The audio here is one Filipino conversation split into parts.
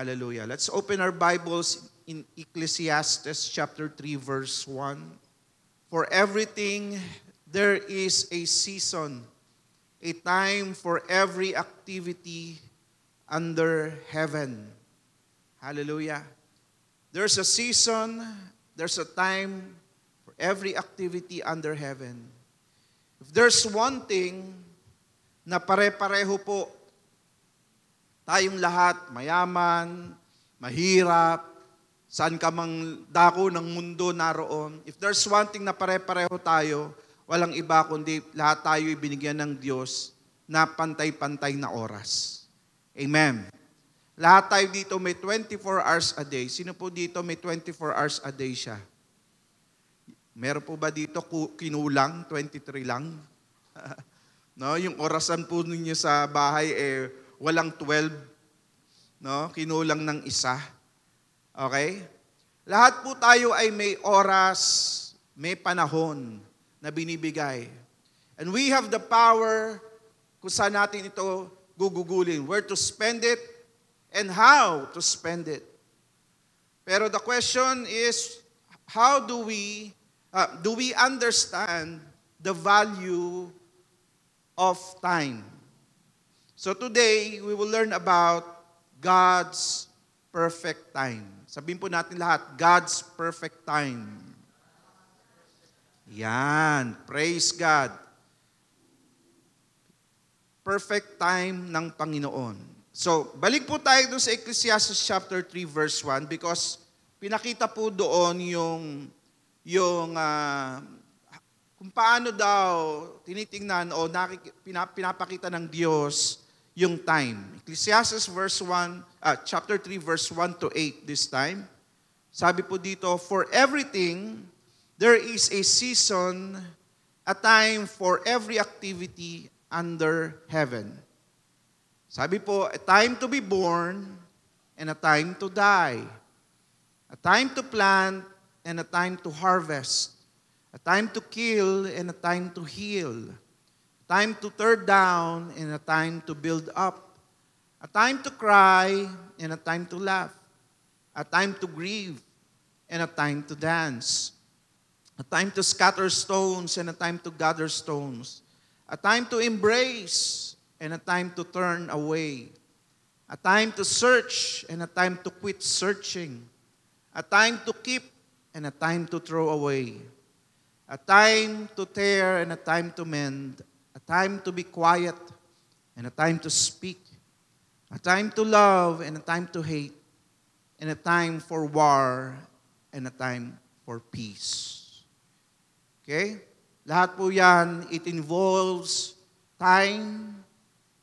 Hallelujah. Let's open our Bibles in Ecclesiastes chapter 3 verse 1. For everything there is a season, a time for every activity under heaven. Hallelujah. There's a season, there's a time for every activity under heaven. If there's one thing na pare-pareho po tayong lahat, mayaman, mahirap, saan ka mang dako ng mundo naroon. If there's one thing na pare-pareho tayo, walang iba kundi lahat tayo ibinigyan ng Diyos na pantay-pantay na oras. Amen. Lahat tayo dito may 24 hours a day. Sino po dito may 24 hours a day siya? Meron po ba dito kinulang? 23 lang? No, yung orasan po ninyo sa bahay walang 12, no? Kinulang ng isa. Okay? Lahat po tayo ay may oras, may panahon na binibigay. And we have the power kung saan natin ito gugugulin, where to spend it and how to spend it. Pero the question is, how do we understand the value of time? So today, we will learn about God's perfect time. Sabihin po natin lahat, God's perfect time. Yan, praise God. Perfect time ng Panginoon. So, balik po tayo doon sa Ecclesiastes chapter 3 verse 1 because pinakita po doon yung kung paano daw tinitingnan o pinapakita ng Diyos yung time. Ecclesiastes chapter 3 verse 1 to 8 this time. Sabi po dito, for everything there is a season, a time for every activity under heaven. Sabi po, a time to be born and a time to die. A time to plant and a time to harvest. A time to kill and a time to heal. A time to tear down and a time to build up. A time to cry and a time to laugh. A time to grieve and a time to dance. A time to scatter stones and a time to gather stones. A time to embrace and a time to turn away. A time to search and a time to quit searching. A time to keep and a time to throw away. A time to tear and a time to mend. A time to be quiet and a time to speak. A time to love and a time to hate. And a time for war and a time for peace. Okay? Lahat po yan, it involves time,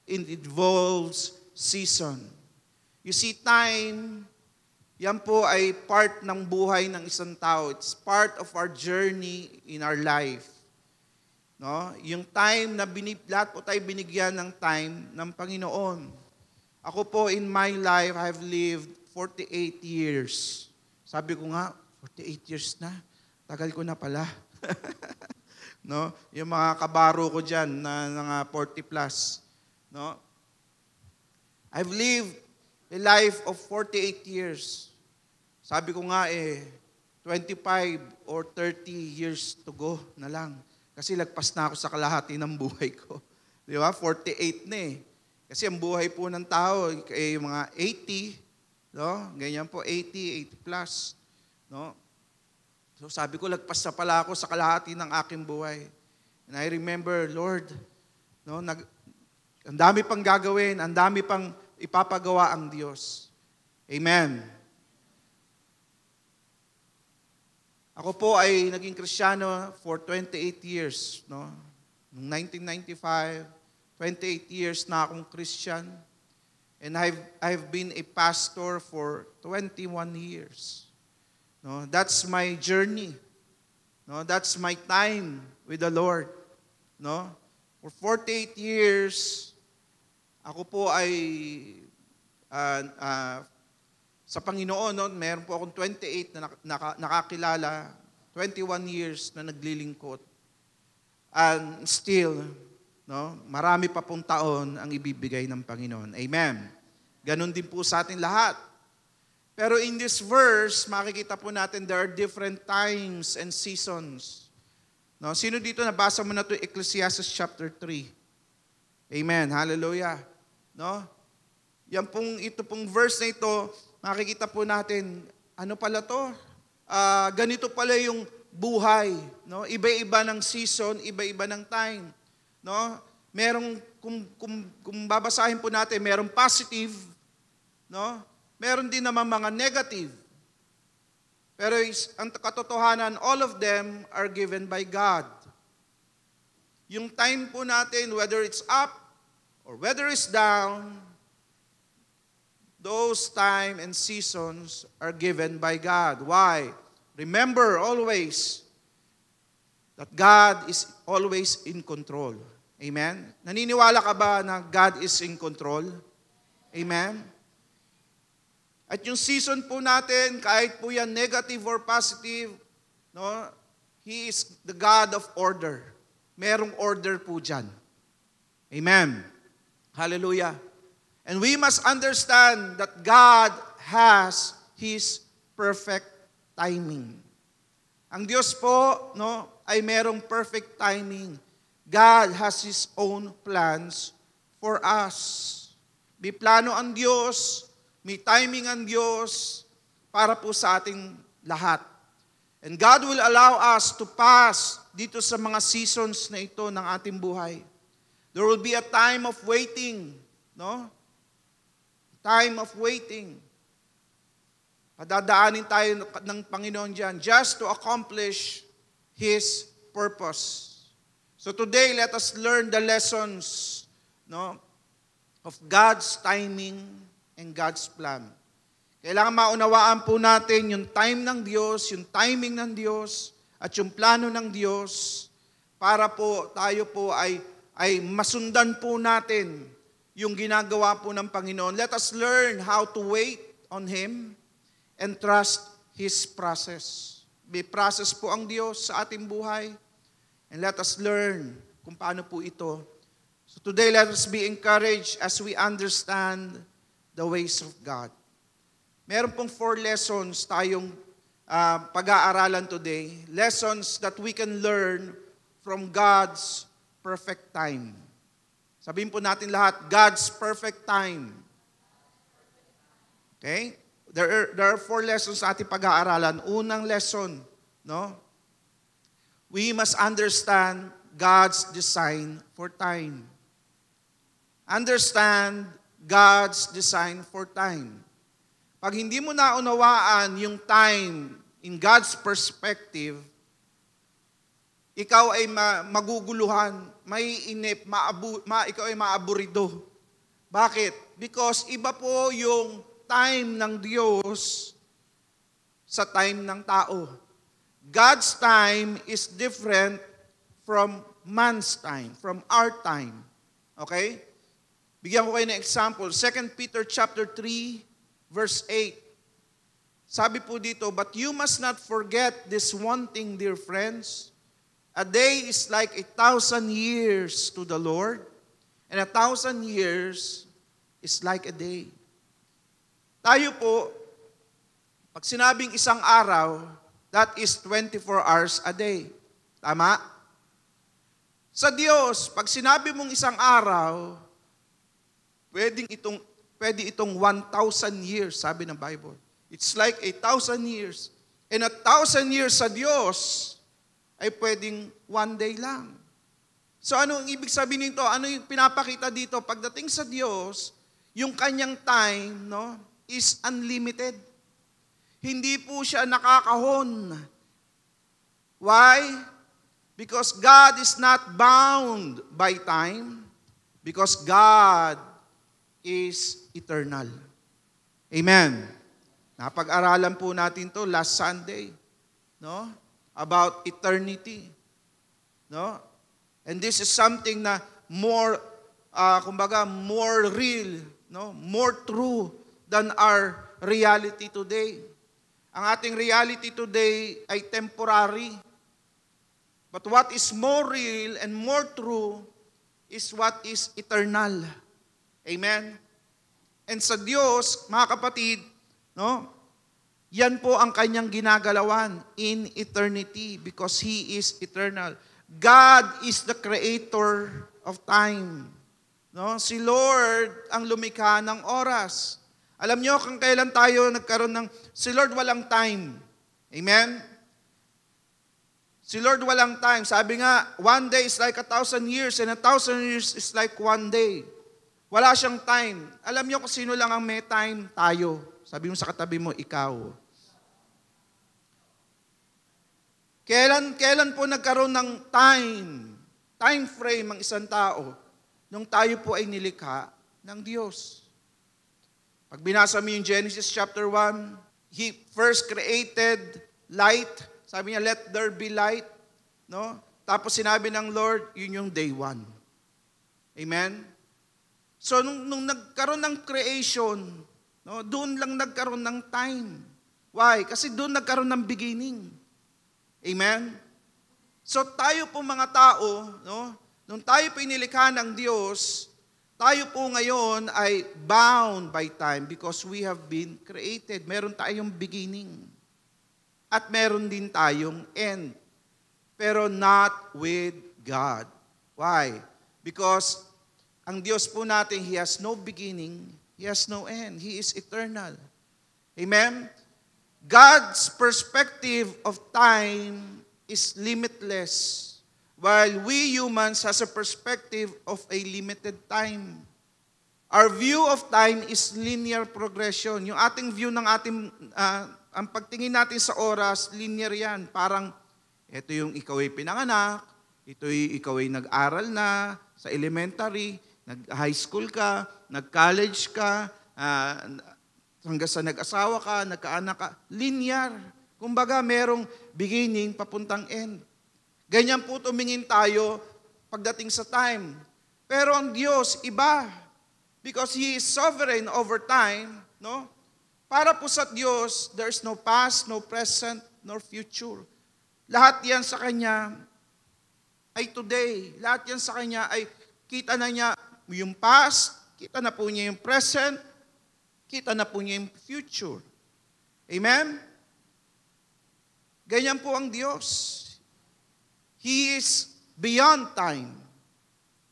it involves season. You see, time, yan po ay part ng buhay ng isang tao. It's part of our journey in our life. No? Yung time na lahat po tayo binigyan ng time ng Panginoon. Ako po, in my life, I've lived 48 years. Sabi ko nga, 48 years na. Tagal ko na pala. No? Yung mga kabaro ko dyan na mga 40 plus. No? I've lived a life of 48 years. Sabi ko nga 25 or 30 years to go na lang. Kasi lagpas na ako sa kalahati ng buhay ko. Di ba? 48 na eh. Kasi ang buhay po ng tao mga 80, no? Ganyan po, 80 plus. No? So sabi ko, lagpas na pala ako sa kalahati ng aking buhay. And I remember, Lord, no, ang dami pang gagawin, ang dami pang ipapagawa ang Diyos. Amen. Ako po ay naging Kristiyano for 28 years. No? Noong 1995, 28 years na akong Christian. And I've been a pastor for 21 years. No? That's my journey. No? That's my time with the Lord. No? For 48 years, ako po ay sa Panginoon, no, meron po akong 28 na nakakilala, 21 years na naglilingkod. And still, no, marami pa pong taon ang ibibigay ng Panginoon. Amen. Ganon din po sa atin lahat. Pero in this verse, makikita po natin there are different times and seasons. No, sino dito nabasa mo na to Ecclesiastes chapter 3? Amen. Hallelujah. No? Ito pong verse na ito, makikita po natin, ano pala to? Ganito pala yung buhay, no? Iba-iba ng season, iba-iba ng time, no? Merong kung babasahin po natin, merong positive, no? Meron din naman mga negative. Pero ang katotohanan, all of them are given by God. Yung time po natin, whether it's up or whether it's down, those time and seasons are given by God. Why? Remember always that God is always in control. Amen? Naniniwala ka ba na God is in control? Amen? At yung season po natin, kahit po yan negative or positive, no, He is the God of order. Merong order po dyan. Amen. Hallelujah. And we must understand that God has His perfect timing. Ang Diyos po, no, ay merong perfect timing. God has His own plans for us. May plano ang Diyos, may timing ang Diyos para po sa ating lahat. And God will allow us to pass dito sa mga seasons na ito ng ating buhay. There will be a time of waiting, no? Time of waiting. Padadaanin tayo ng Panginoon diyan just to accomplish His purpose. So today, let us learn the lessons, no, of God's timing and God's plan. Kailangan maunawaan po natin yung time ng Diyos, yung timing ng Diyos, at yung plano ng Diyos para po tayo po ay masundan po natin yung ginagawa po ng Panginoon. Let us learn how to wait on Him and trust His process. May process po ang Diyos sa ating buhay, and let us learn kung paano po ito. So today, let us be encouraged as we understand the ways of God. Meron pong 4 lessons tayong pag-aaralan today. Lessons that we can learn from God's perfect time. Sabihin po natin lahat, God's perfect time. Okay? There are 4 lessons sa ating pag-aaralan. Unang lesson, no? We must understand God's design for time. Understand God's design for time. Pag hindi mo naunawaan yung time in God's perspective, ikaw ay maguguluhan, maiinip, ikaw ay maaburido. Bakit? Because iba po yung time ng Diyos sa time ng tao. God's time is different from man's time, from our time. Okay? Bigyan ko kayo ng example. 2 Peter chapter 3, verse 8. Sabi po dito, but you must not forget this one thing, dear friends. A day is like 1,000 years to the Lord, and 1,000 years is like a day. Tayo po, pag sinabing isang araw, that is 24 hours a day. Tama? Sa Diyos, pag sinabi mong isang araw, pwede itong 1,000 years, sabi ng Bible. It's like 1,000 years. And 1,000 years sa Diyos ay pwedeng 1 day lang. So ano ang ibig sabihin nito? Ano yung pinapakita dito? Pagdating sa Diyos, yung kanyang time, no, is unlimited. Hindi po siya nakakahon. Why? Because God is not bound by time. Because God is eternal. Amen. Napag-aralan po natin to last Sunday, no? About eternity, no? And this is something na more more real, no? More true than our reality today. Ang ating reality today ay temporary. But what is more real and more true is what is eternal. Amen? And sa Diyos, mga kapatid, no, Yan po ang kanyang ginagalawan in eternity because He is eternal. God is the creator of time. No? Si Lord ang lumikha ng oras. Alam nyo kung kailan tayo nagkaroon ng, si Lord walang time. Amen? Si Lord walang time. Sabi nga, 1 day is like 1,000 years and 1,000 years is like 1 day. Wala siyang time. Alam nyo kung sino lang ang may time? Tayo. Sabi mo sa katabi mo, ikaw. Kailan po nagkaroon ng time frame ang isang tao? Nung tayo po ay nilikha ng Diyos. Pag binasa mo yung Genesis chapter 1, He first created light. Sabi niya, let there be light. No? Tapos sinabi ng Lord, yun yung day 1. Amen? So, nung nagkaroon ng creation, no, doon lang nagkaroon ng time. Why? Kasi doon nagkaroon ng beginning. Amen? So, tayo po mga tao, no, nung tayo po inilikha ng Diyos, tayo po ngayon ay bound by time because we have been created. Meron tayong beginning. At meron din tayong end. Pero not with God. Why? Because ang Diyos po natin, He has no beginning, He has no end. He is eternal. Amen? God's perspective of time is limitless, while we humans has a perspective of a limited time. Our view of time is linear progression. Yung ating view ng ang pagtingin natin sa oras, linear yan. Parang, ito yung ikaw ay pinanganak, ito yung ikaw ay nag-aral na sa elementary, nag-high school ka, nag-college ka, hanggang sa nag-asawa ka, nagkaanak ka. Linear. Kumbaga, merong beginning papuntang end. Ganyan po tumingin tayo pagdating sa time. Pero ang Diyos, iba. Because He is sovereign over time, no? Para po sa Diyos, there's no past, no present, nor future. Lahat yan sa Kanya ay today. Lahat yan sa Kanya ay kita na niya yung past, kita na po niya yung present, kita na po niya yung future. Amen? Ganyan po ang Diyos. He is beyond time.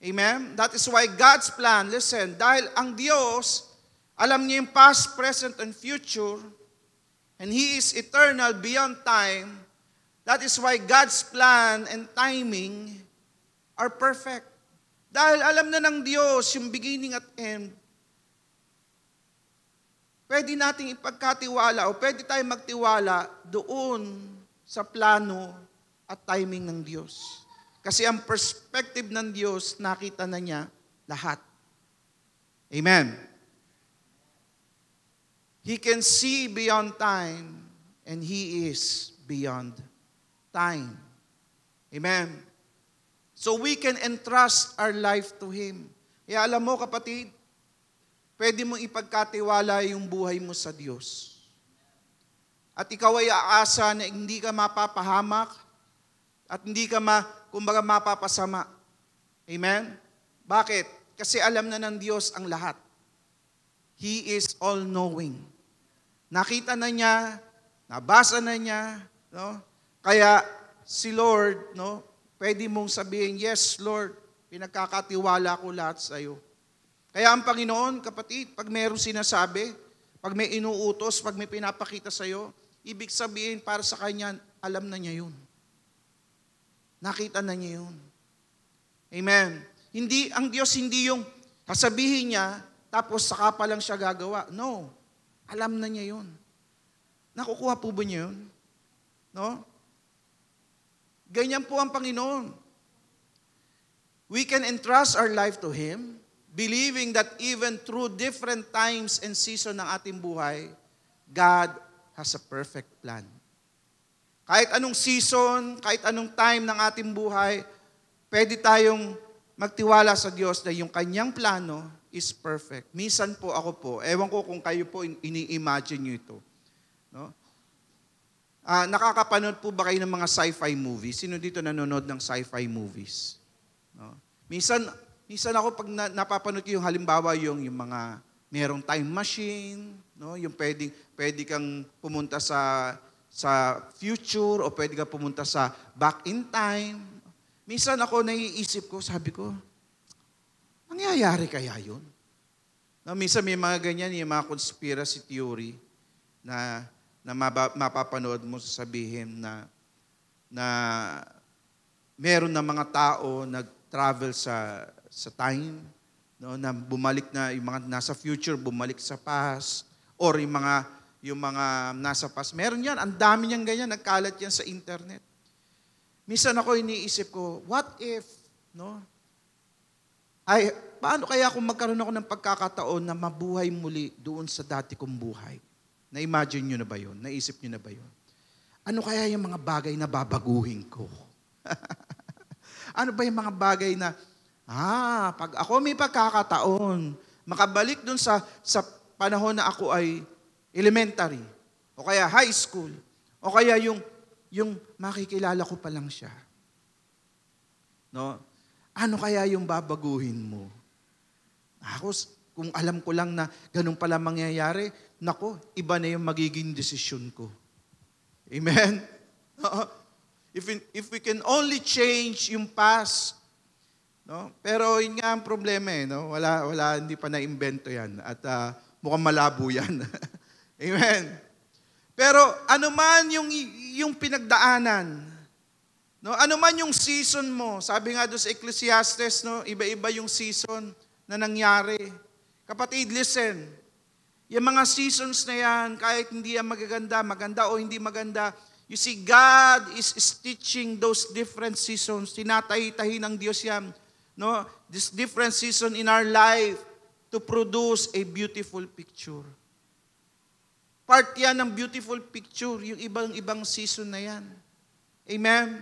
Amen? That is why God's plan, listen, dahil ang Diyos, alam niya yung past, present, and future, and He is eternal beyond time, that is why God's plan and timing are perfect. Dahil alam na ng Diyos yung beginning at end, pwede nating ipagkatiwala o pwede tayong magtiwala doon sa plano at timing ng Diyos. Kasi ang perspective ng Diyos, nakita na niya lahat. Amen. He can see beyond time and He is beyond time. Amen. So we can entrust our life to Him. Kaya alam mo kapatid, pwede mong ipagkatiwala yung buhay mo sa Diyos. At ikaw ay aasa na hindi ka mapapahamak at hindi ka kumbaga mapapasama. Amen? Bakit? Kasi alam na ng Diyos ang lahat. He is all-knowing. Nakita na niya, nabasa na niya, no? Kaya si Lord, no, pwede mong sabihin, yes, Lord, pinagkakatiwala ko lahat sa iyo. Kaya ang Panginoon, kapatid, pag mayroong sinasabi, pag may inuutos, pag may pinapakita sa iyo, ibig sabihin para sa Kanya, alam na niya yun. Nakita na niya yun. Amen. Ang Diyos hindi yung sasabihin niya, tapos saka pa lang siya gagawa. No. Alam na niya yun. Nakukuha po ba niya yun? No? Ganyan po ang Panginoon. We can entrust our life to Him, believing that even through different times and season ng ating buhay, God has a perfect plan. Kahit anong season, kahit anong time ng ating buhay, pwede tayong magtiwala sa Diyos na yung Kanyang plano is perfect. Minsan po ako po, ewan ko kung kayo po ini-imagine nyo ito. No? Nakakapanood po ba kayo ng mga sci-fi movies? Sino dito nanonood ng sci-fi movies? No? Minsan ako pag napapanood ko yung halimbawa yung mga merong time machine, no? Yung pwede kang pumunta sa future o pwede kang pumunta sa back in time. Minsan ako naiisip ko, sabi ko, mangyayari kaya yun? No, minsan may mga ganyan, yung mga conspiracy theory na mapapanood mo sasabihin na meron na mga tao nag-travel sa time, no, na bumalik na yung mga nasa future, bumalik sa past, or yung mga nasa past. Meron yan, ang dami niyang ganyan, nagkalat yan sa internet. Minsan ako iniisip ko, what if, no? Paano kaya kung magkaroon ako ng pagkakataon na mabuhay muli doon sa dati kong buhay? Na-imagine nyo na ba yun? Naisip nyo na ba yun? Ano kaya yung mga bagay na babaguhin ko? Ano ba yung mga bagay na, pag ako may pagkakataon, makabalik doon sa panahon na ako ay elementary, o kaya high school, o kaya yung makikilala ko pa lang siya. No? Ano kaya yung babaguhin mo? Ako, kung alam ko lang na ganun pala mangyayari, nako, iba na yung magiging desisyon ko. Amen? If we can only change yung past, no? Pero yun nga ang problema no? Wala, hindi pa na-invento yan. At mukhang malabo yan. Amen? Pero ano man yung pinagdaanan, no? Ano man yung season mo, sabi nga doon sa Ecclesiastes, no? Iba-iba yung season na nangyari. Kapatid, listen, yung mga seasons na yan, kahit hindi yan maganda o hindi maganda, you see, God is stitching those different seasons. Tinatahi-tahi ng Diyos yan, no? This different season in our life to produce a beautiful picture. Part yan ng beautiful picture, yung ibang season na yan. Amen?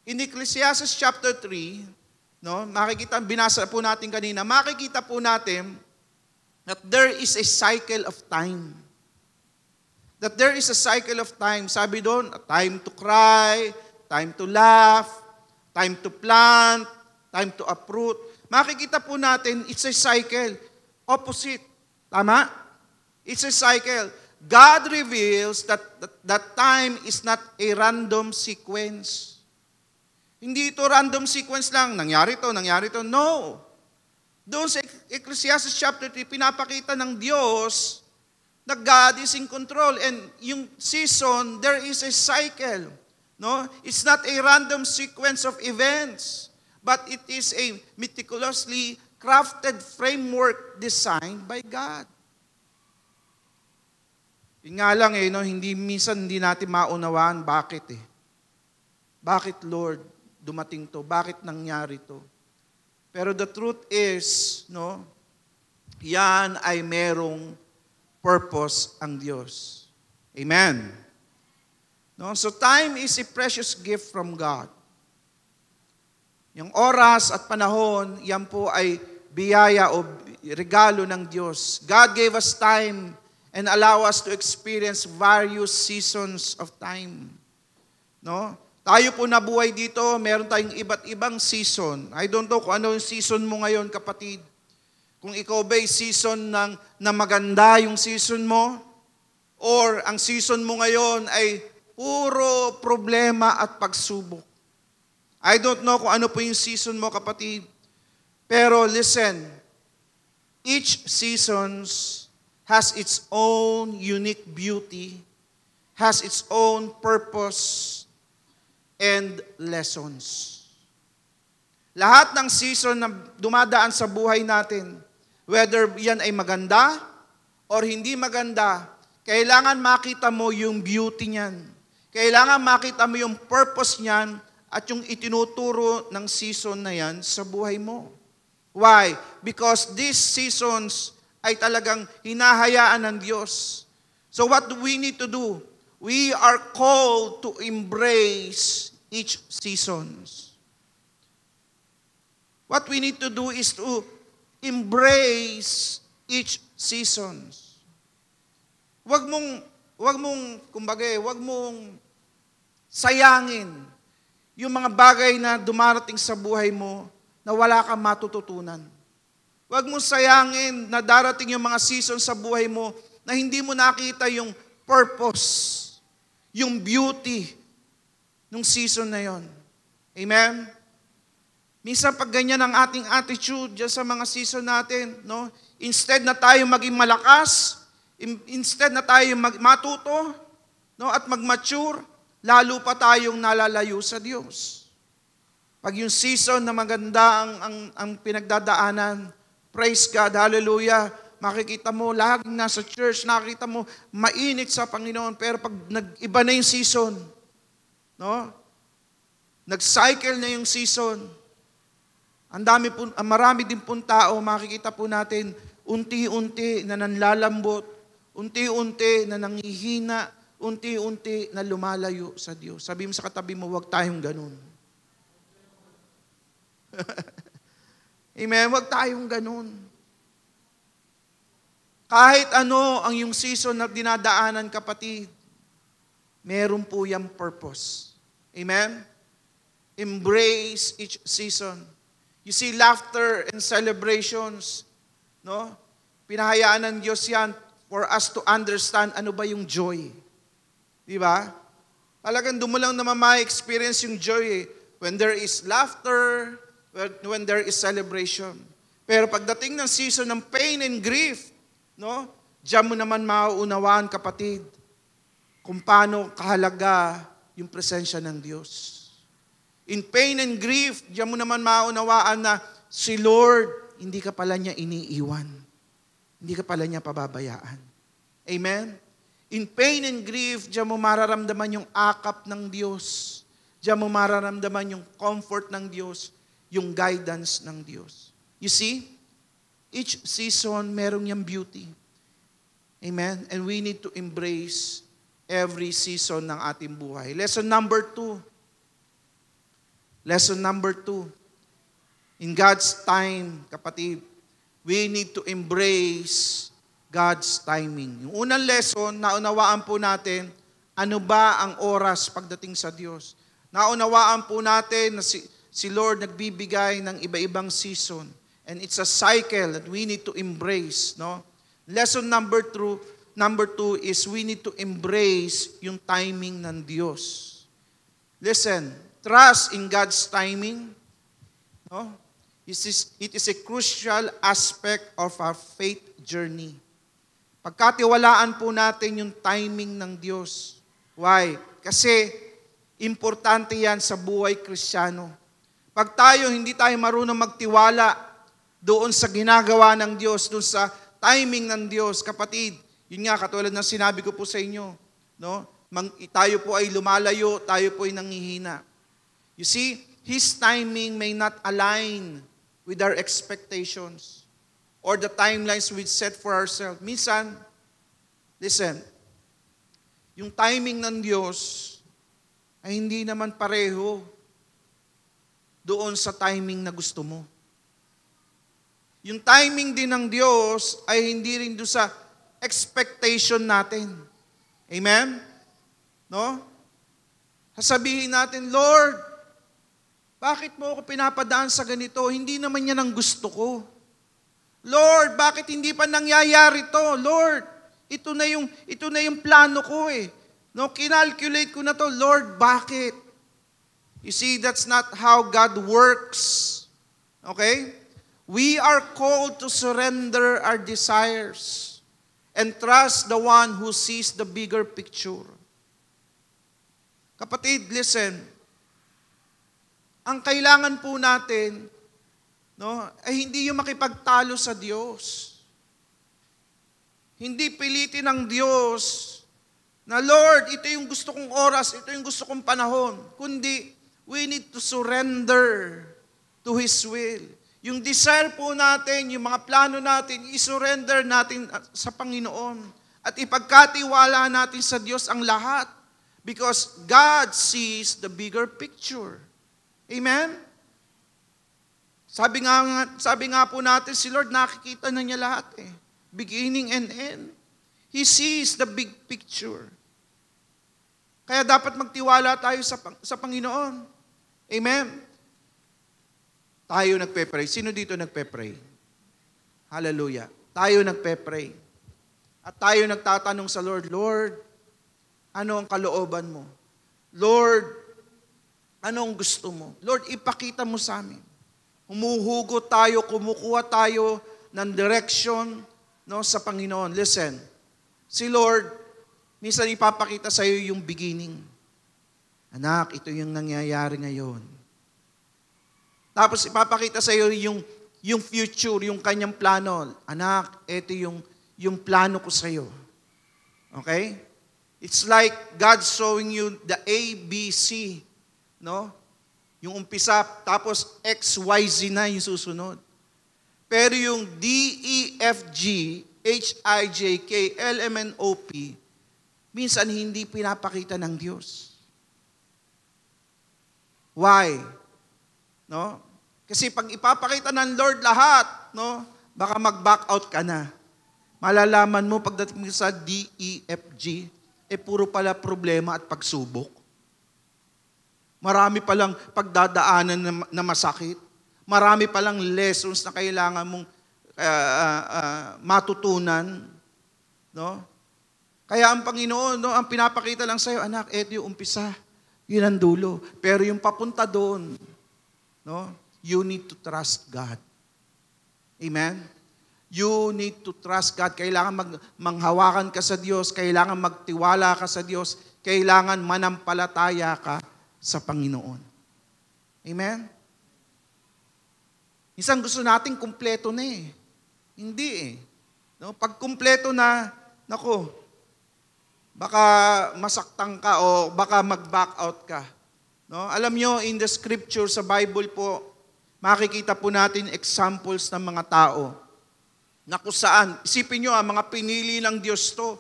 In Ecclesiastes chapter 3, no, binasa po natin kanina, makikita po natin that there is a cycle of time. That there is a cycle of time. Sabi doon, time to cry, time to laugh, time to plant, time to uproot. Makikita po natin, it's a cycle. Opposite. Tama? It's a cycle. God reveals that time is not a random sequence. Hindi ito random sequence lang, nangyari to. No. Doon sa Ecclesiastes chapter 3, pinapakita ng Diyos na God is in control. And yung season, there is a cycle. No? It's not a random sequence of events, but it is a meticulously crafted framework designed by God. Yun nga lang no, minsan hindi natin maunawaan bakit Bakit, Lord, dumating to? Bakit nangyari to? Pero the truth is, no, yan ay merong purpose ang Diyos. Amen. No, so time is a precious gift from God. Yung oras at panahon, yan po ay biyaya o regalo ng Diyos. God gave us time and allow us to experience various seasons of time. No? Tayo po nabuhay dito, meron tayong iba't ibang season. I don't know kung ano yung season mo ngayon, kapatid. Kung ikaw ba'y season na maganda yung season mo, or ang season mo ngayon ay puro problema at pagsubok. I don't know kung ano po yung season mo, kapatid. Pero listen, each seasons has its own unique beauty, has its own purpose, and lessons. Lahat ng season na dumadaan sa buhay natin, whether yan ay maganda or hindi maganda, kailangan makita mo yung beauty niyan. Kailangan makita mo yung purpose niyan at yung itinuturo ng season na yan sa buhay mo. Why? Because these seasons ay talagang hinahayaan ng Diyos. So what do we need to do? We are called to embrace each seasons. What we need to do is to embrace each seasons. Wag mong sayangin yung mga bagay na dumarating sa buhay mo na wala kang matututunan. Huwag mo sayangin na darating yung mga season sa buhay mo na hindi mo nakita yung purpose, yung beauty nung season na yon. Amen? Minsan pag ganyan ang ating attitude dyan sa mga season natin, no? Instead na tayo maging malakas, instead na tayo matuto, no? At mag-mature, lalo pa tayong nalalayo sa Diyos. Pag yung season na maganda ang pinagdadaanan, praise God, hallelujah, makikita mo laging nasa church, nakikita mo mainit sa Panginoon, pero pag nag-iba na yung season, no? Nag-cycle na yung season, marami din pong tao, makikita po natin, unti-unti na nanlalambot, unti-unti na nanghihina, unti-unti na lumalayo sa Diyos. Sabi mo sa katabi mo, huwag tayong ganun. Amen, huwag tayong ganun. Kahit ano ang yung season na dinadaanan, kapatid, meron po yung purpose. Amen? Embrace each season. You see, laughter and celebrations, no? Pinahayaan ng Diyos yan for us to understand ano ba yung joy. Di ba? Talagang doon mo lang naman ma-experience yung joy eh. When there is laughter, when there is celebration. Pero pagdating ng season ng pain and grief, no? Diyan mo naman mauunawaan, kapatid, kung paano kahalaga yung presensya ng Diyos. In pain and grief, diyan mo naman maunawaan na si Lord, hindi ka pala niya iniiwan. Hindi ka pala niya pababayaan. Amen? In pain and grief, diyan mo mararamdaman yung akap ng Diyos. Diyan mo mararamdaman yung comfort ng Diyos, yung guidance ng Diyos. You see, each season merong yung beauty. Amen? And we need to embrace every season ng ating buhay. Lesson number 2. Lesson number 2. In God's time, kapatid, we need to embrace God's timing. Yung unang lesson, naunawaan po natin, ano ba ang oras pagdating sa Diyos. Naunawaan po natin na si Lord nagbibigay ng iba-ibang season. And it's a cycle that we need to embrace. No? Lesson number 2 is we need to embrace yung timing ng Diyos. Listen, trust in God's timing. No? It is a crucial aspect of our faith journey. Pagkatiwalaan po natin yung timing ng Diyos. Why? Kasi importante yan sa buhay Kristiyano. Pag hindi tayo marunong magtiwala doon sa ginagawa ng Diyos, doon sa timing ng Diyos, kapatid, yun nga, katulad ng sinabi ko po sa inyo, no? Tayo po ay lumalayo, tayo po ay nanghihina. You see, His timing may not align with our expectations or the timelines we set for ourselves. Minsan, listen, yung timing ng Diyos ay hindi naman pareho doon sa timing na gusto mo. Yung timing din ng Diyos ay hindi rin doon sa expectation natin. Amen? No? Sasabihin natin, Lord, bakit mo ako pinapadaan sa ganito? Hindi naman yan ang gusto ko. Lord, bakit hindi pa nangyayari to? Lord, ito na yung plano ko eh. No, kinalculate ko na to. Lord, bakit? You see, that's not how God works. Okay? We are called to surrender our desires and trust the one who sees the bigger picture. Kapatid, listen. Ang kailangan po natin, no, ay hindi yung makipagtalo sa Diyos. Hindi pilitin ng Diyos na, Lord, ito yung gusto kong oras, ito yung gusto kong panahon. Kundi, we need to surrender to His will. Yung desire po natin, yung mga plano natin, isurrender natin sa Panginoon. At ipagkatiwala natin sa Diyos ang lahat. Because God sees the bigger picture. Amen? Sabi nga po natin, si Lord nakikita na niya lahat eh. Beginning and end. He sees the big picture. Kaya dapat magtiwala tayo sa Panginoon. Amen? Tayo nagpe-pray. Sino dito nagpe-pray? Hallelujah. Tayo nagpe-pray. At tayo nagtatanong sa Lord, Lord, ano ang kalooban mo? Lord, ano ang gusto mo? Lord, ipakita mo sa amin. Humuhugot tayo, kumukuha tayo ng direction, no, sa Panginoon. Listen, si Lord, minsan ipapakita sa iyo yung beginning. Anak, ito yung nangyayari ngayon. Tapos ipapakita sa iyo yung future, yung kanyang plano. Anak, ito yung plano ko sa iyo. Okay? It's like God showing you the A, B, C. No? Yung umpisa, tapos X, Y, Z na yung susunod. Pero yung D, E, F, G, H, I, J, K, L, M, N, O, P, minsan hindi pinapakita ng Diyos. Why? No? Kasi pag ipapakita ng Lord lahat, no, baka mag-back out ka na. Malalaman mo pagdating sa D, E, F, G, puro pala problema at pagsubok. Marami palang pagdadaanan na masakit. Marami palang lessons na kailangan mong matutunan. No? Kaya ang Panginoon, no, ang pinapakita lang sa'yo, anak, eto yung umpisa. Yun ang dulo. Pero yung papunta doon, no, you need to trust God. Amen? You need to trust God. Kailangan manghawakan ka sa Diyos. Kailangan magtiwala ka sa Diyos. Kailangan manampalataya ka sa Panginoon. Amen? Minsan gusto nating kumpleto na eh. Hindi eh. No? Pag kumpleto na, nako, baka masaktan ka o baka mag-back out ka. No? Alam nyo, in the scripture, sa Bible po, makikita po natin examples ng mga tao na kung saan, isipin nyo, mga pinili ng Diyos to.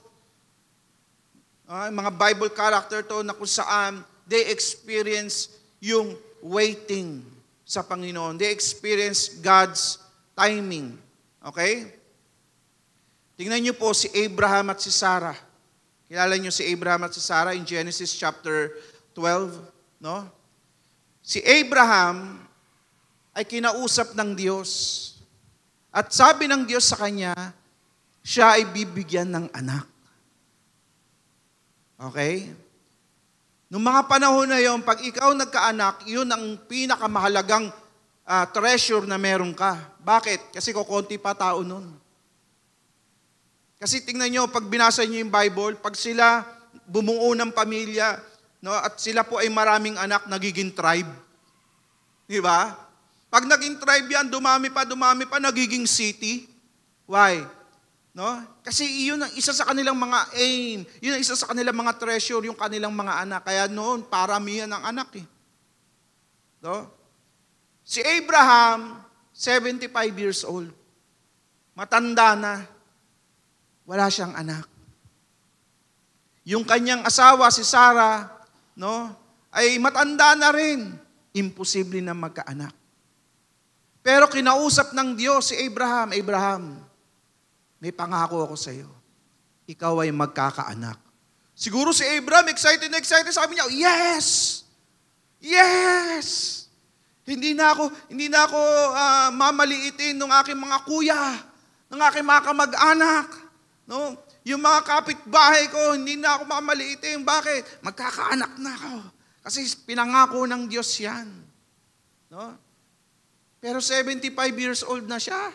Mga Bible character to na kung saan they experience yung waiting sa Panginoon. They experience God's timing. Okay? Tingnan nyo po si Abraham at si Sarah. Kilala nyo si Abraham at si Sarah in Genesis chapter 12, no? Si Abraham ay kinausap ng Diyos. At sabi ng Diyos sa kanya, siya ay bibigyan ng anak. Okay? Noong mga panahon na yon, pag ikaw nagkaanak, yun ang pinakamahalagang treasure na meron ka. Bakit? Kasi kukunti pa tao nun. Kasi tingnan nyo, pag binasa nyo yung Bible, pag sila bumuo ng pamilya, no, at sila po ay maraming anak, nagiging tribe. Di ba? Pag naging tribe yan, dumami pa, nagiging city. Why? No? Kasi iyon ang isa sa kanilang mga aim, yun ang isa sa kanilang mga treasure, yung kanilang mga anak. Kaya noon, paramihan ng anak eh. No? Si Abraham, 75 years old. Matanda na. Wala siyang anak. Yung kanyang asawa, si Sarah, no, ay matanda na rin. Imposible na magkaanak. Pero kinausap ng Diyos si Abraham, Abraham, may pangako ako sa iyo. Ikaw ay magkakaanak. Siguro si Abraham, excited na excited, sabi niya, yes! Yes! Hindi na ako mamaliitin ng aking mga kuya, ng aking mga kamag-anak. No? Yung mga kapitbahay ko, hindi na ako mamaliitin. Bakit? Magkakaanak na ako. Kasi pinangako ng Diyos yan. No? Pero 75 years old na siya.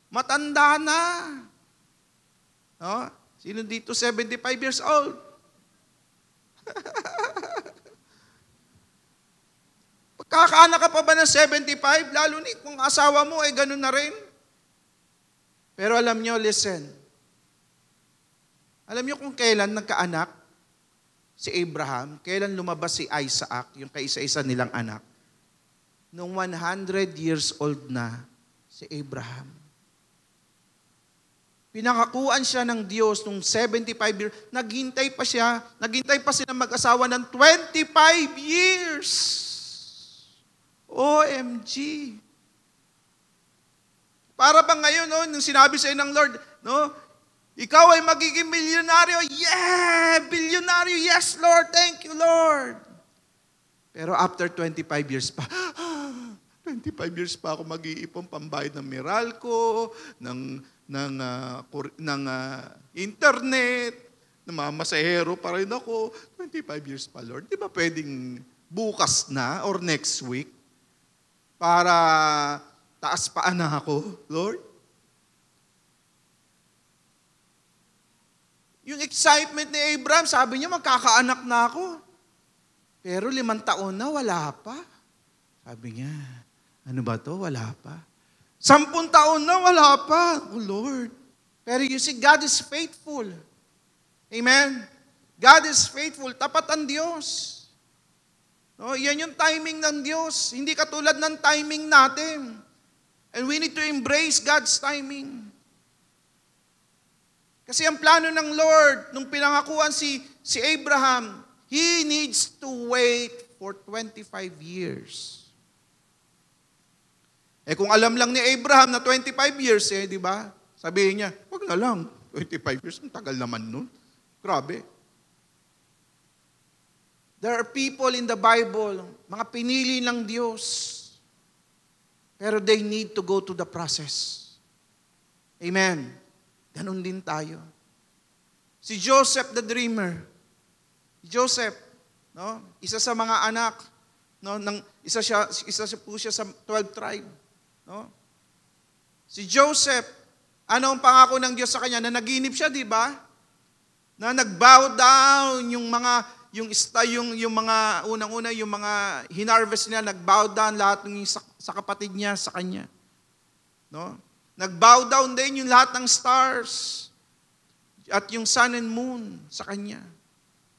Matanda na. No? Sino dito 75 years old? Pagkakaanak ka pa ba ng 75? Lalo ni kung asawa mo ay ganun na rin. Pero alam nyo, listen. Alam nyo kung kailan nagkaanak si Abraham, kailan lumabas si Isaac, yung kaisa-isa nilang anak? Nung 100 years old na si Abraham. Pinangakuan siya ng Diyos nung 75 years. Naghintay pa sila mag-asawa ng 25 years. OMG. Para bang ngayon, no, nung sinabi sa'yo ng Lord, no, ikaw ay magiging milyonaryo. Yeah! Bilyonaryo. Yes, Lord. Thank you, Lord. Pero after 25 years pa, 25 years pa ako mag-iipon pambayad ng Meralco, ng internet, ng mga masahero pa rin ako. 25 years pa, Lord. Di ba pwedeng bukas na or next week para taas paa na ako, Lord? Yung excitement ni Abraham, sabi niya, magkakaanak na ako. Pero 5 taon na, wala pa. Sabi niya, ano ba to? Wala pa. 10 taon na, wala pa. Oh Lord. Pero you see, God is faithful. Amen? God is faithful. Tapat ang Diyos. No, yan yung timing ng Diyos. Hindi katulad ng timing natin. And we need to embrace God's timing. Kasi ang plano ng Lord, nung pinangakuan si Abraham, he needs to wait for 25 years. Kung alam lang ni Abraham na 25 years, di ba? Sabihin niya, wag na lang, 25 years, ang tagal naman nun. Grabe. There are people in the Bible, mga pinili ng Diyos, pero they need to go to the process. Amen. Ganon din tayo. Si Joseph the dreamer. Joseph, no? Isa sa mga anak, no, isa po siya sa 12 tribe, no? Si Joseph, ano ang pangako ng Diyos sa kanya? Na naginip siya, di ba? Na nag-bow down yung mga unang-una, yung mga hinarvest niya, nag-bow down lahat ng sa kapatid niya, sa kanya. No? Nag-bow down din yung lahat ng stars at yung sun and moon sa kanya.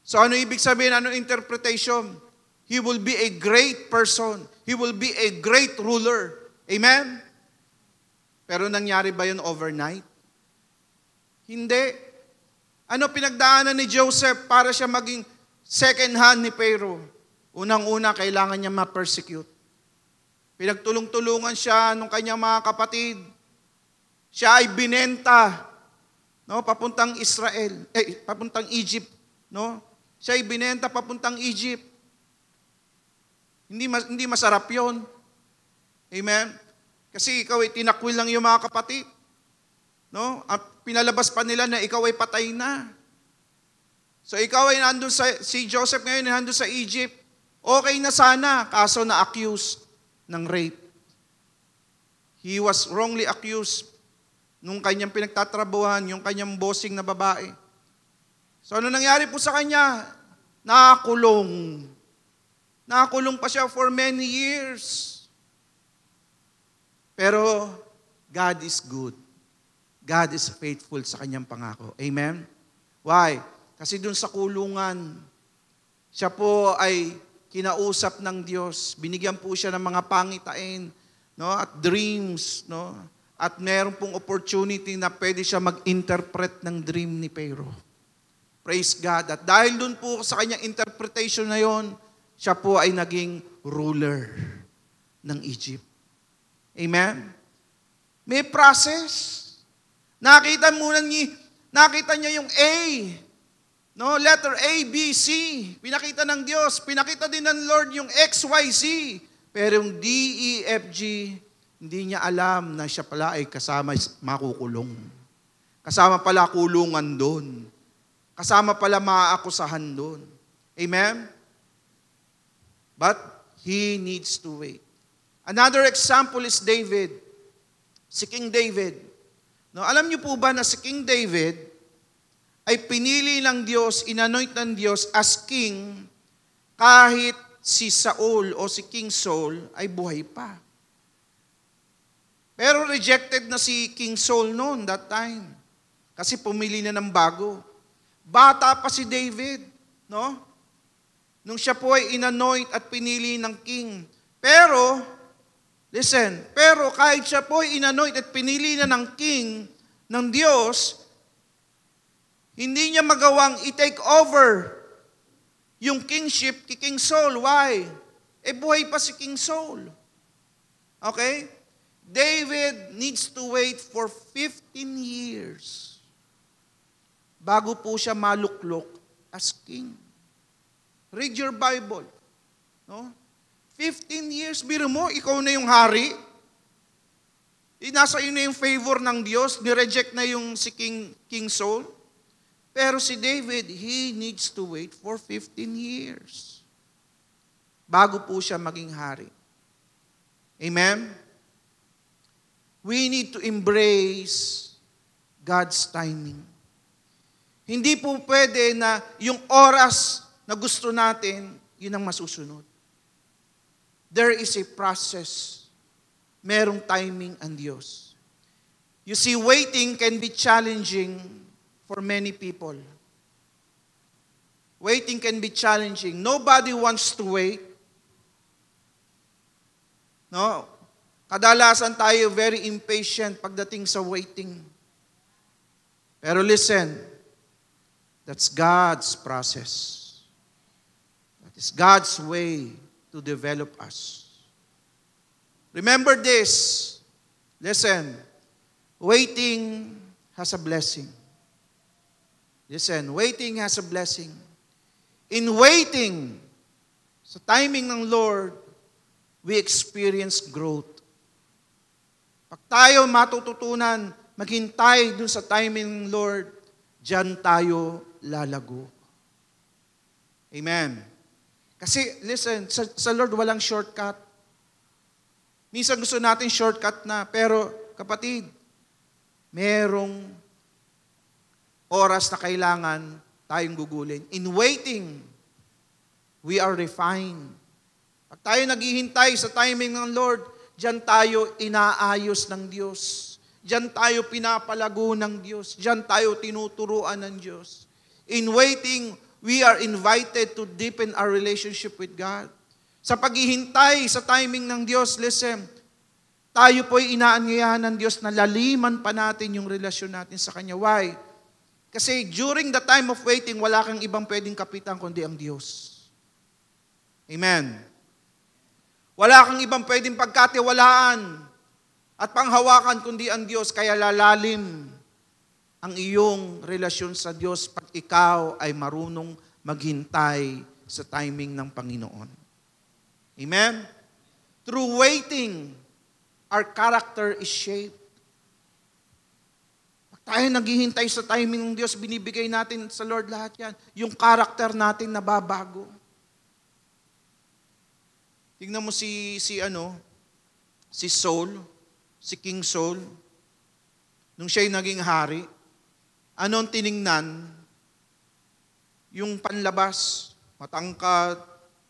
So ano ibig sabihin? Ano interpretation? He will be a great person. He will be a great ruler. Amen? Pero nangyari ba yun overnight? Hindi. Ano pinagdaanan ni Joseph para siya maging second hand ni Pharaoh? Unang-una, kailangan niya ma-persecute. Pinagtulong-tulungan siya ng kanyang mga kapatid. Siya ay binenta, no, papuntang papuntang Egypt, no? Siya ay binenta papuntang Egypt. Hindi masarap 'yon. Amen. Kasi ikaw ay tinakwil lang yung mga kapatid. No? At pinalabas pa nila na ikaw ay patay na. So ikaw ay si Joseph ngayon ay nandun sa Egypt. Okay na sana, kaso na-accused ng rape. He was wrongly accused nung kanyang pinagtatrabuhan, yung kanyang bossing na babae. So ano nangyari po sa kanya? Nakakulong. Nakakulong pa siya for many years. Pero God is good. God is faithful sa kanyang pangako. Amen? Why? Kasi dun sa kulungan, siya po ay kinausap ng Diyos. Binigyan po siya ng mga pangitain, no, at dreams, no? At meron pong opportunity na pwede siya mag-interpret ng dream ni Pharaoh. Praise God. At dahil dun po sa kanyang interpretation na yon, siya po ay naging ruler ng Egypt. Amen? May process. Nakita niya yung A. No, letter A, B, C. Pinakita ng Diyos. Pinakita din ng Lord yung X, Y, Z. Pero yung D, E, F, G, hindi niya alam na siya pala ay kasama makukulong. Kasama pala kulungan doon. Kasama pala maaakusahan doon. Amen? But he needs to wait. Another example is David. Si King David. No, alam niyo po ba na si King David ay pinili ng Diyos, inanoint ng Diyos as king kahit si Saul o si King Saul ay buhay pa. Pero rejected na si King Saul noon that time. Kasi pumili na ng bago. Bata pa si David, no? Nung siya po ay inanoint at pinili ng king. Pero, listen, pero kahit siya po ay inanoint at pinili na ng king ng Diyos, hindi niya magawang i-take over yung kingship kay King Saul. Why? Buhay pa si King Saul. Okay? David needs to wait for 15 years bago po siya maluklok as king. Read your Bible. No? 15 years, biro mo, ikaw na yung hari. Nasa iyo na yung favor ng Diyos, nireject na yung si King Saul. Pero si David, he needs to wait for 15 years bago po siya maging hari. Amen? We need to embrace God's timing. Hindi po pwede na yung oras na gusto natin, yun ang masusunod. There is a process. Merong timing ang Diyos. You see, waiting can be challenging for many people. Waiting can be challenging. Nobody wants to wait. No? Kadalasan tayo very impatient pagdating sa waiting. Pero listen, that's God's process. That is God's way to develop us. Remember this. Listen, waiting has a blessing. Listen, waiting has a blessing. In waiting, sa timing ng Lord, we experience growth. Pag tayo matututunan, maghintay dun sa timing ng Lord, diyan tayo lalago. Amen. Kasi, listen, sa Lord walang shortcut. Minsan gusto natin shortcut na, pero kapatid, merong oras na kailangan tayong gugulin. In waiting, we are refined. Pag tayo naghihintay sa timing ng Lord, diyan tayo inaayos ng Diyos. Diyan tayo pinapalago ng Diyos. Diyan tayo tinuturuan ng Diyos. In waiting, we are invited to deepen our relationship with God. Sa paghihintay sa timing ng Diyos, listen, tayo po'y inaanyayahan ng Diyos na laliman pa natin yung relasyon natin sa Kanya. Why? Kasi during the time of waiting, wala kang ibang pwedeng kapitan kundi ang Diyos. Amen. Wala kang ibang pwedeng pagkatiwalaan at panghawakan kundi ang Diyos, kaya lalalim ang iyong relasyon sa Diyos pag ikaw ay marunong maghintay sa timing ng Panginoon. Amen? Through waiting, our character is shaped. Pag tayo naghihintay sa timing ng Diyos, binibigay natin sa Lord lahat yan. Yung character natin nababago. Tingnan mo si Saul, si King Saul, nung siya'y naging hari, anong tiningnan? Yung panlabas, matangkad,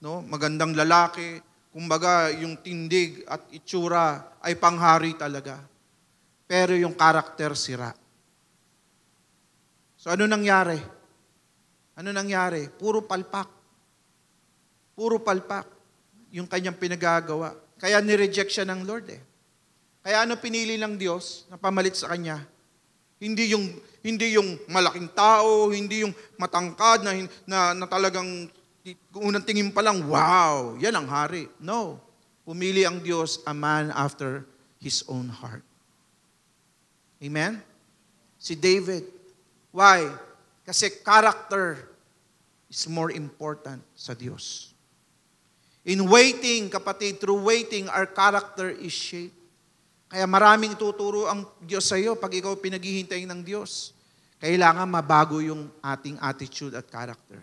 no, magandang lalaki, kumbaga yung tindig at itsura ay panghari talaga. Pero yung karakter sira. So ano nangyari? Ano nangyari? Puro palpak. Puro palpak yung kanyang pinagagawa. Kaya nireject siya ng Lord eh. Kaya ano pinili ng Diyos na pamalit sa kanya? Hindi yung malaking tao, hindi yung matangkad na talagang unang tingin pa lang, wow, yan ang hari. No. Pumili ang Diyos a man after His own heart. Amen? Si David. Why? Kasi character is more important sa Diyos. In waiting, kapatid, through waiting, our character is shaped. Kaya maraming tuturo ang Diyos sa iyo pag ikaw pinaghihintay ng Diyos. Kailangan mabago yung ating attitude at character.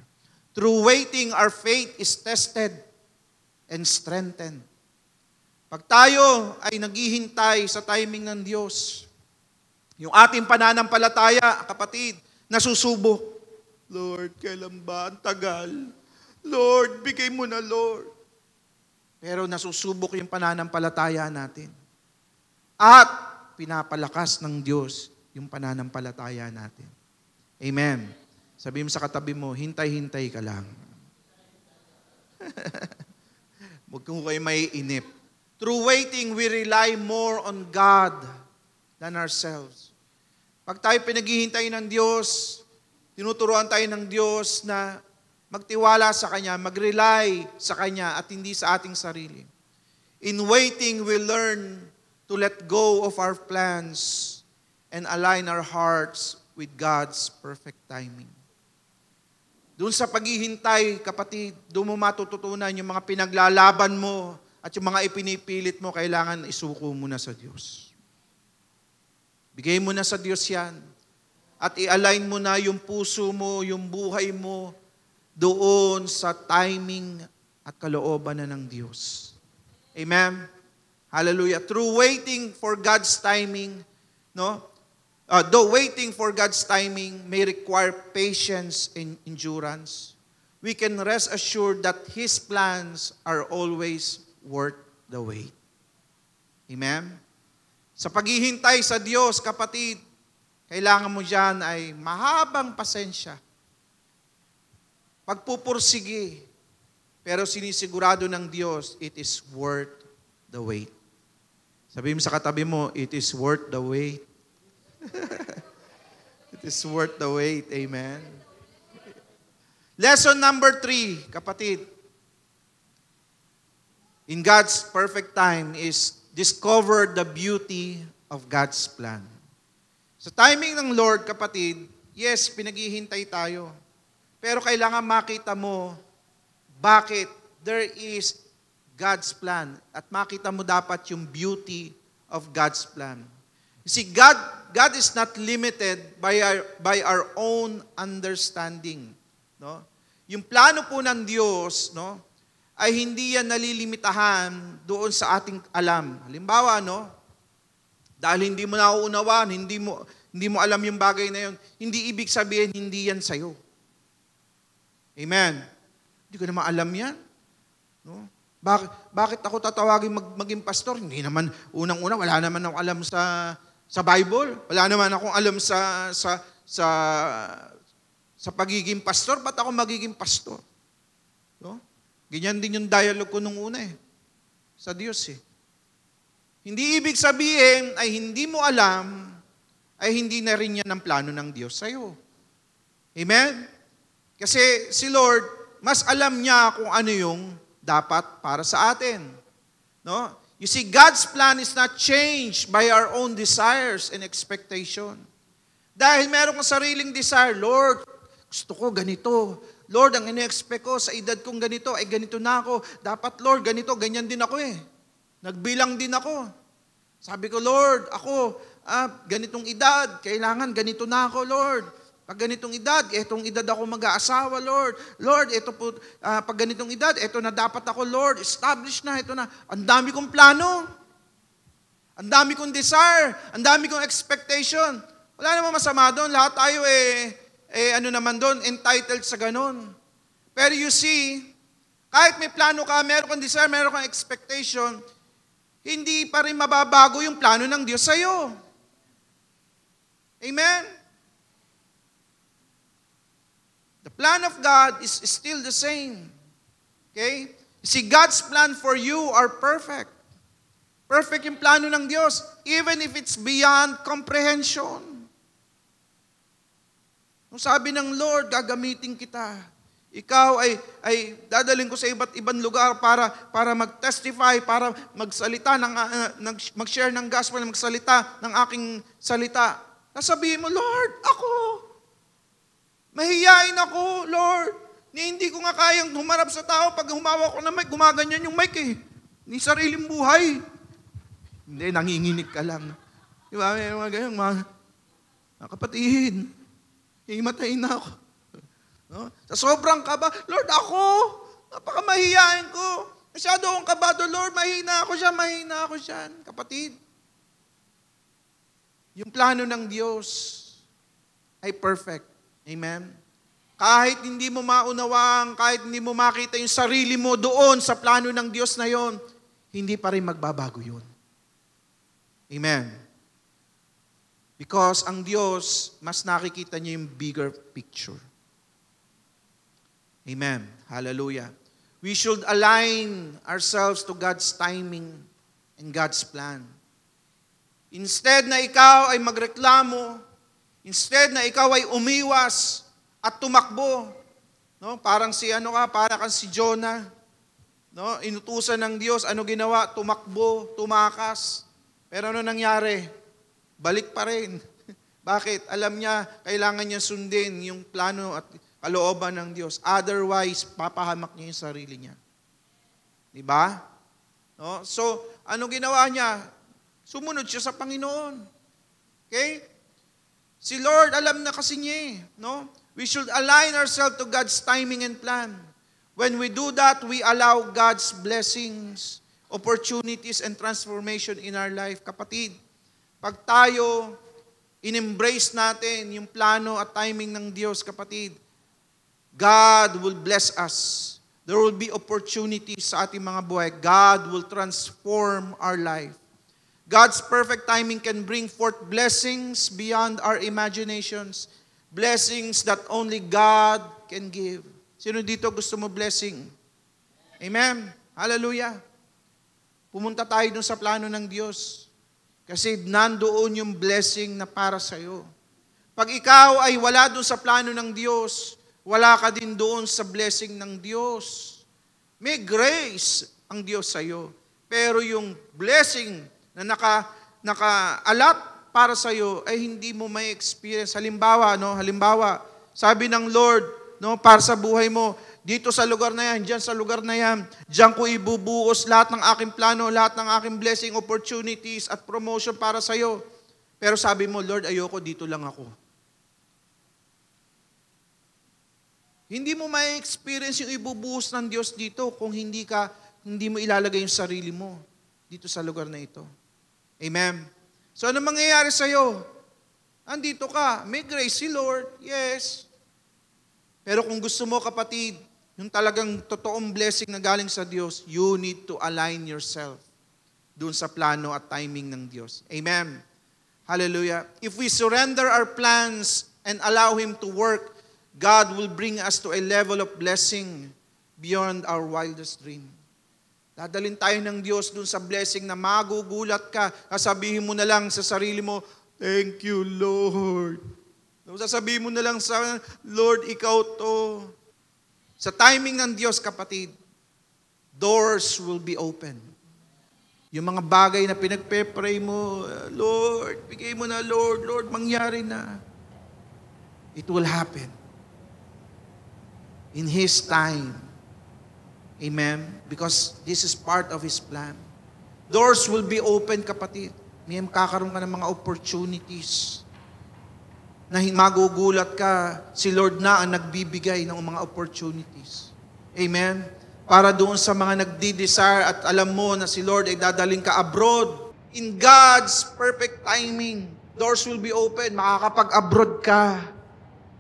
Through waiting, our faith is tested and strengthened. Pag tayo ay naghihintay sa timing ng Diyos, yung ating pananampalataya, kapatid, nasusubok. Lord, kailan ba? Ang tagal. Lord, bigay mo na, Lord. Pero nasusubok yung pananampalataya natin. At pinapalakas ng Diyos yung pananampalataya natin. Amen. Sabi mo sa katabi mo, hintay-hintay ka lang. Huwag kong kayo maiinip. Through waiting, we rely more on God than ourselves. Pag tayo pinaghihintay ng Diyos, tinuturuan tayo ng Diyos na magtiwala sa Kanya, mag-rely sa Kanya at hindi sa ating sarili. In waiting, we learn to let go of our plans and align our hearts with God's perfect timing. Doon sa paghihintay, kapatid, doon mo matututunan yung mga pinaglalaban mo at yung mga ipinipilit mo, kailangan isuko mo na sa Diyos. Bigay mo na sa Diyos yan. At i-align mo na yung puso mo, yung buhay mo, doon sa timing at kalooban na ng Diyos. Amen? Hallelujah. Through waiting for God's timing, no? Though waiting for God's timing may require patience and endurance, we can rest assured that His plans are always worth the wait. Amen? Sa paghihintay sa Diyos, kapatid, kailangan mo dyan ay mahabang pasensya. Pagpupursige, pero sinisigurado ng Diyos, it is worth the wait. Sabihin mo sa katabi mo, it is worth the wait. It is worth the wait. Amen. Lesson number 3, kapatid. In God's perfect time is discover the beauty of God's plan. Sa timing ng Lord, kapatid, yes, pinaghihintay tayo. Pero kailangan makita mo bakit there is God's plan. At makita mo dapat yung beauty of God's plan. You see, God is not limited by our own understanding. No? Yung plano po ng Diyos, no, ay hindi yan nalilimitahan doon sa ating alam. Halimbawa, no, dahil hindi mo nauunawaan, hindi mo alam yung bagay na yun, hindi ibig sabihin hindi yan sa'yo. Amen. Hindi ko naman alam yan. No? Bakit ako tatawagin maging pastor? Hindi naman, unang-una, wala naman akong alam sa Bible. Wala naman akong alam sa pagiging pastor. Ba't ako magiging pastor? No? Ganyan din yung dialogue ko nung una sa Diyos Hindi ibig sabihin ay hindi mo alam, ay hindi na rin yan ang plano ng Diyos sa'yo. Amen? Kasi si Lord, mas alam niya kung ano yung dapat para sa atin. No? You see, God's plan is not changed by our own desires and expectation. Dahil meron kang sariling desire, Lord, gusto ko ganito. Lord, ang ine-expect ko sa edad kong ganito, ay ganito na ako. Dapat, Lord, ganito, ganyan din ako Nagbilang din ako. Sabi ko, Lord, ako, ganitong edad, kailangan ganito na ako, Lord. Pag ganitong edad, etong edad ako mag-aasawa, Lord. Lord, ito po, pag ganitong edad, ito na dapat ako, Lord. Establish na, ito na. Ang dami kong plano. Ang dami kong desire. Ang dami kong expectation. Wala namang masama doon. Lahat tayo ano naman doon, entitled sa ganon. Pero you see, kahit may plano ka, meron kang desire, meron kang expectation, hindi pa rin mababago yung plano ng Diyos sa'yo. Amen? The plan of God is still the same. Okay? You see, God's plan for you are perfect. Perfect yung plano ng Diyos, even if it's beyond comprehension. Nung sabi ng Lord, gagamitin kita. Ikaw ay dadalhin ko sa iba't ibang lugar para mag-testify, para magsalita, mag-share ng gospel, magsalita ng aking salita. Sasabihin mo, Lord, ako. Mahiyain ako, Lord. Hindi ko nga kayang humarap sa tao. Pag humawak ko ng mic, gumaganyan yung mic Ni sariling buhay. Hindi, nanginginig ka lang. Di ba? May mga ganyan, mga kapatid. Himatayin na ako. No? Sa sobrang kaba, Lord, ako. Napakamahiyain ko. Masyado akong kabado, Lord. Mahina ako siya. Kapatid. Yung plano ng Diyos ay perfect. Amen? Kahit hindi mo maunawang, kahit hindi mo makita yung sarili mo doon sa plano ng Diyos na yon, hindi pa rin magbabago yun. Amen? Because ang Diyos, mas nakikita niya yung bigger picture. Amen? Hallelujah. We should align ourselves to God's timing and God's plan. Instead na ikaw ay magreklamo, instead na ikaw ay umiwas at tumakbo, no? Parang para kang si Jonah, no? Inutusan ng Diyos, ano ginawa? Tumakbo, tumakas. Pero ano nangyari? Balik pa rin. Bakit? Alam niya, kailangan niya sundin yung plano at kalooban ng Diyos. Otherwise, papahamak niya yung sarili niya. Di ba? No? So, ano ginawa niya? Sumunod siya sa Panginoon. Okay? Si Lord, alam na kasi niya eh. No? We should align ourselves to God's timing and plan. When we do that, we allow God's blessings, opportunities, and transformation in our life. Kapatid, pag tayo in-embrace natin yung plano at timing ng Diyos, kapatid, God will bless us. There will be opportunities sa ating mga buhay. God will transform our life. God's perfect timing can bring forth blessings beyond our imaginations. Blessings that only God can give. Sino dito gusto mo blessing? Amen. Hallelujah. Pumunta tayo dun sa plano ng Diyos. Kasi nandoon yung blessing na para sa'yo. Pag ikaw ay wala dun sa plano ng Diyos, wala ka din doon sa blessing ng Diyos. May grace ang Diyos sa'yo. Pero yung blessing na naka-alat para sa iyo ay hindi mo may experience. Halimbawa, sabi ng Lord, para sa buhay mo, dito sa lugar na yan, diyan sa lugar na yan, diyan ko ibubuhos lahat ng aking plano, lahat ng aking blessing, opportunities at promotion para sa iyo. Pero sabi mo, Lord, ayoko, dito lang ako. Hindi mo may experience yung ibubuhos ng Diyos dito kung hindi mo ilalagay yung sarili mo dito sa lugar na ito. Amen. So, ano mangyayari sa'yo? Andito ka. May grace si Lord. Yes. Pero kung gusto mo, kapatid, yung talagang totoong blessing na galing sa Diyos, you need to align yourself dun sa plano at timing ng Diyos. Amen. Hallelujah. If we surrender our plans and allow Him to work, God will bring us to a level of blessing beyond our wildest dream. Dadalhin tayo ng Diyos dun sa blessing na magugulat ka. Sasabihin mo na lang sa sarili mo, thank you, Lord. Sasabihin mo na lang sa Lord, ikaw to. Sa timing ng Diyos, kapatid, doors will be open. Yung mga bagay na pinagpe-pray mo, Lord, bigay mo na, Lord, Lord, mangyari na. It will happen. In His time. Amen? Because this is part of His plan. Doors will be open, kapatid. May makakaroon ka ng mga opportunities na magugulat ka, si Lord na ang nagbibigay ng mga opportunities. Amen? Para doon sa mga nagdi-desire at alam mo na si Lord ay dadaling ka abroad. In God's perfect timing, doors will be open. Makakapag-abroad ka.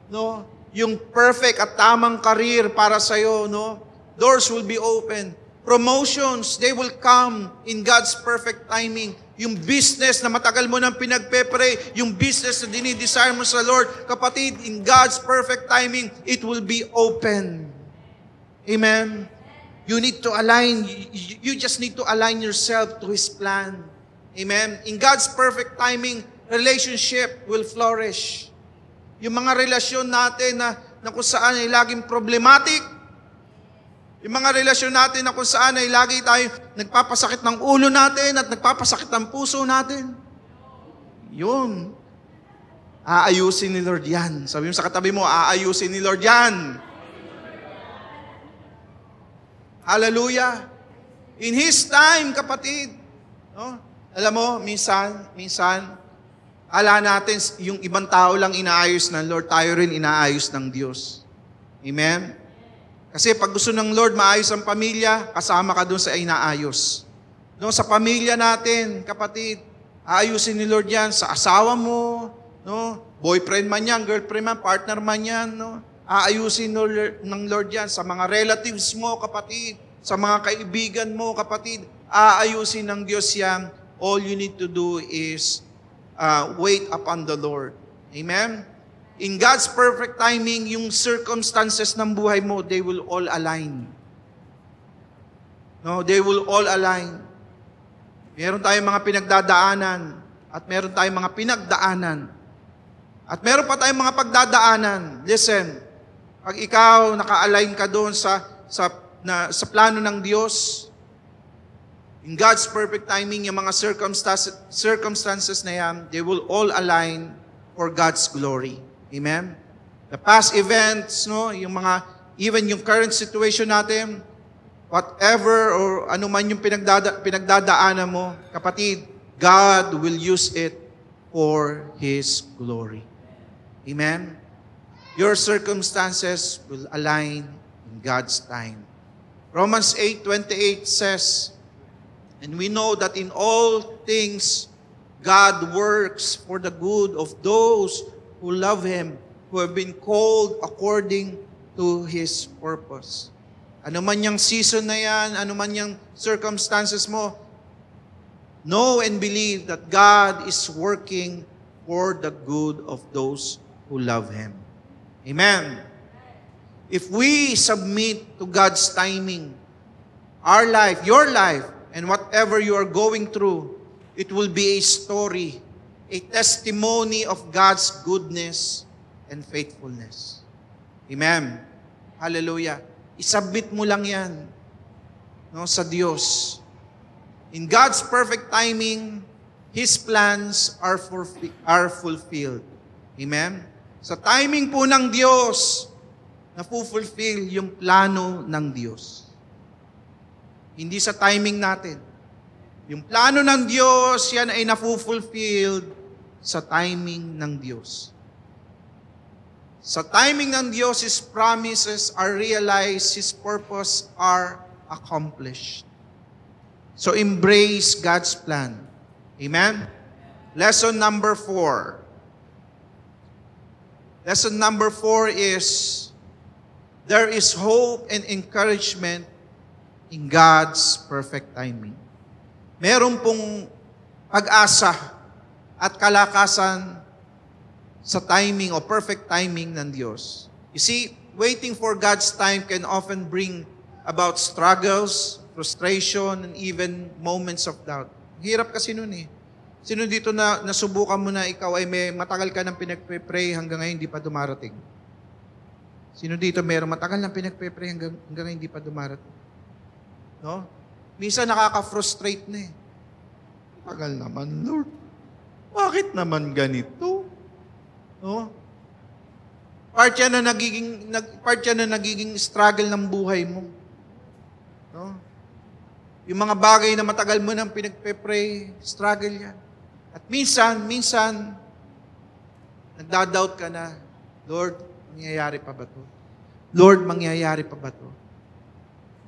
No? Yung perfect at tamang career para sa'yo, no? Doors will be open. Promotions, they will come in God's perfect timing. Yung business na matagal mo nang pinagpe-pray, yung business na dinidesire mo sa Lord, kapatid, in God's perfect timing, it will be open. Amen? You need to align, you just need to align yourself to His plan. Amen? In God's perfect timing, relationship will flourish. Yung mga relasyon natin na kung saan ay laging problematic, yung mga relasyon natin na kung saan ay lagi tayo nagpapasakit ng ulo natin at nagpapasakit ng puso natin. Yun. Aayusin ni Lord yan. Sabi mo sa katabi mo, aayusin ni Lord yan. Hallelujah. In His time, kapatid. No? Alam mo, minsan, ala natin yung ibang tao lang inaayos ng Lord, tayo rin inaayos ng Diyos. Amen? Kasi pag gusto ng Lord maayos ang pamilya, kasama ka doon sa inaayos. No, sa pamilya natin, kapatid, aayusin ni Lord yan sa asawa mo, no? Boyfriend man yan, girlfriend man, partner man yan, no? Aayusin ng Lord yan sa mga relatives mo, kapatid, sa mga kaibigan mo, kapatid, aayusin ng Diyos yan. All you need to do is wait upon the Lord. Amen? In God's perfect timing, yung circumstances ng buhay mo, they will all align. No, they will all align. Meron tayong mga pinagdadaanan at meron tayong mga pinagdaanan. At meron pa tayong mga pagdadaanan. Listen, pag ikaw naka-align ka doon sa plano ng Diyos, in God's perfect timing, yung mga circumstances na yan, they will all align for God's glory. Amen? The past events, no, yung mga, even yung current situation natin, whatever or ano man yung pinagdadaanan mo, kapatid, God will use it for His glory. Amen? Your circumstances will align in God's time. Romans 8:28 says, and we know that in all things, God works for the good of those who love Him, who have been called according to His purpose. Ano man yung season na yan, ano man yung circumstances mo, know and believe that God is working for the good of those who love Him. Amen. If we submit to God's timing, our life, your life, and whatever you are going through, it will be a story, a testimony of God's goodness and faithfulness. Amen. Hallelujah. I-submit mo lang yan, no, sa Diyos. In God's perfect timing, His plans are fulfilled. Amen? Sa timing po ng Diyos, napufulfill yung plano ng Diyos. Hindi sa timing natin. Yung plano ng Diyos, yan ay napufulfilled sa timing ng Diyos. Sa timing ng Diyos, His promises are realized, His purpose are accomplished. So embrace God's plan. Amen? Lesson number 4. Lesson number 4 is, there is hope and encouragement in God's perfect timing. Meron pong pag-asa at kalakasan sa timing o perfect timing ng Diyos. You see, waiting for God's time can often bring about struggles, frustration, and even moments of doubt. Hirap kasi nun eh. Sino dito na nasubukan mo na ikaw ay may matagal ka nang pinagpe-pray hanggang ngayon hindi pa dumarating? Sino dito meron matagal nang pinagpe-pray hanggang ngayon hindi pa dumarating? No? Minsan nakaka-frustrate na eh. Tagal naman, Lord. Bakit naman ganito? No? Part yan na nagiging struggle ng buhay mo. No? Yung mga bagay na matagal mo nang pinagpe-pray, struggle yan. At minsan, nagdadoubt ka na, Lord, mangyayari pa ba to? Lord, mangyayari pa ba to?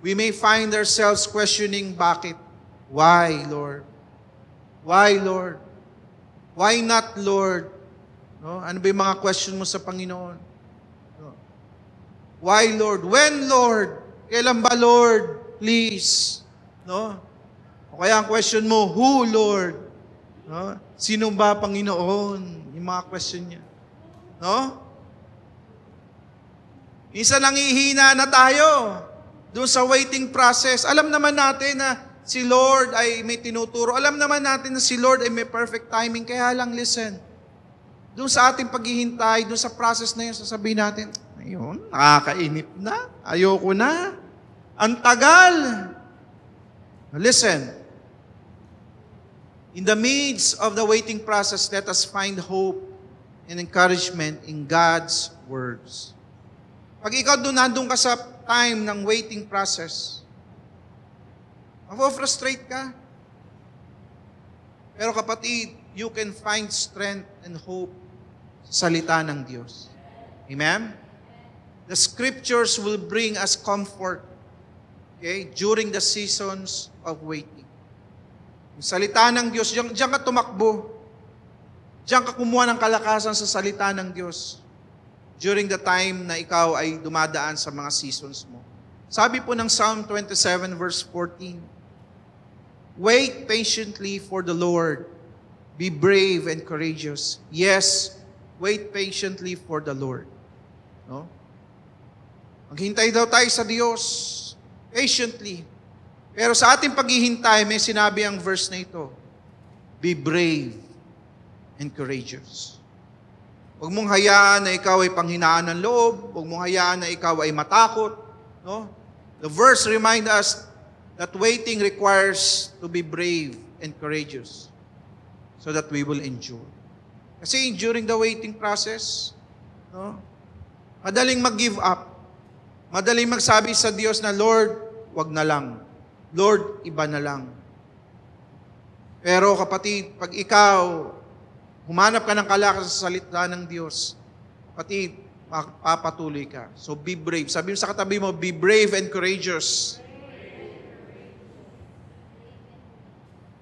We may find ourselves questioning, bakit? Why, Lord? Why, Lord? Why not, Lord? No? Ano ba yung mga question mo sa Panginoon? No? Why, Lord? When, Lord? Kailan ba, Lord? Please. No? O kaya ang question mo, who, Lord? No? Sino ba, Panginoon? Yung mga question niya. No? Minsan nangihina na tayo doon sa waiting process. Alam naman natin na si Lord ay may tinuturo. Alam naman natin na si Lord ay may perfect timing. Kaya lang, listen. Doon sa ating paghihintay, doon sa process na yun, sasabihin natin, ayun, nakakainip na, ayoko na, ang tagal. Listen, in the midst of the waiting process, let us find hope and encouragement in God's words. Pag ikaw doon nandun ka sa time ng waiting process, mafo-frustrate ka. Pero kapatid, you can find strength and hope sa salita ng Diyos. Amen? The scriptures will bring us comfort, okay, during the seasons of waiting. Yung salita ng Diyos, diyan ka tumakbo. Diyan ka kumuha ng kalakasan sa salita ng Diyos during the time na ikaw ay dumadaan sa mga seasons mo. Sabi po ng Psalm 27 verse 14, wait patiently for the Lord. Be brave and courageous. Yes, wait patiently for the Lord. No? Maghintay daw tayo sa Diyos patiently. Pero sa ating paghihintay, may sinabi ang verse na ito, be brave and courageous. Huwag mong hayaan na ikaw ay panghinaan ng loob. Huwag mong hayaan na ikaw ay matakot. No? The verse reminds us that waiting requires to be brave and courageous so that we will endure. Kasi during the waiting process, no, Madaling mag-give up. Madaling magsabi sa Diyos na, Lord, wag na lang. Lord, iba na lang. Pero kapatid, pag ikaw, humanap ka ng kalakas sa salita ng Diyos, kapatid, papatuloy ka. So be brave. Sabi mo sa katabi mo, be brave and courageous.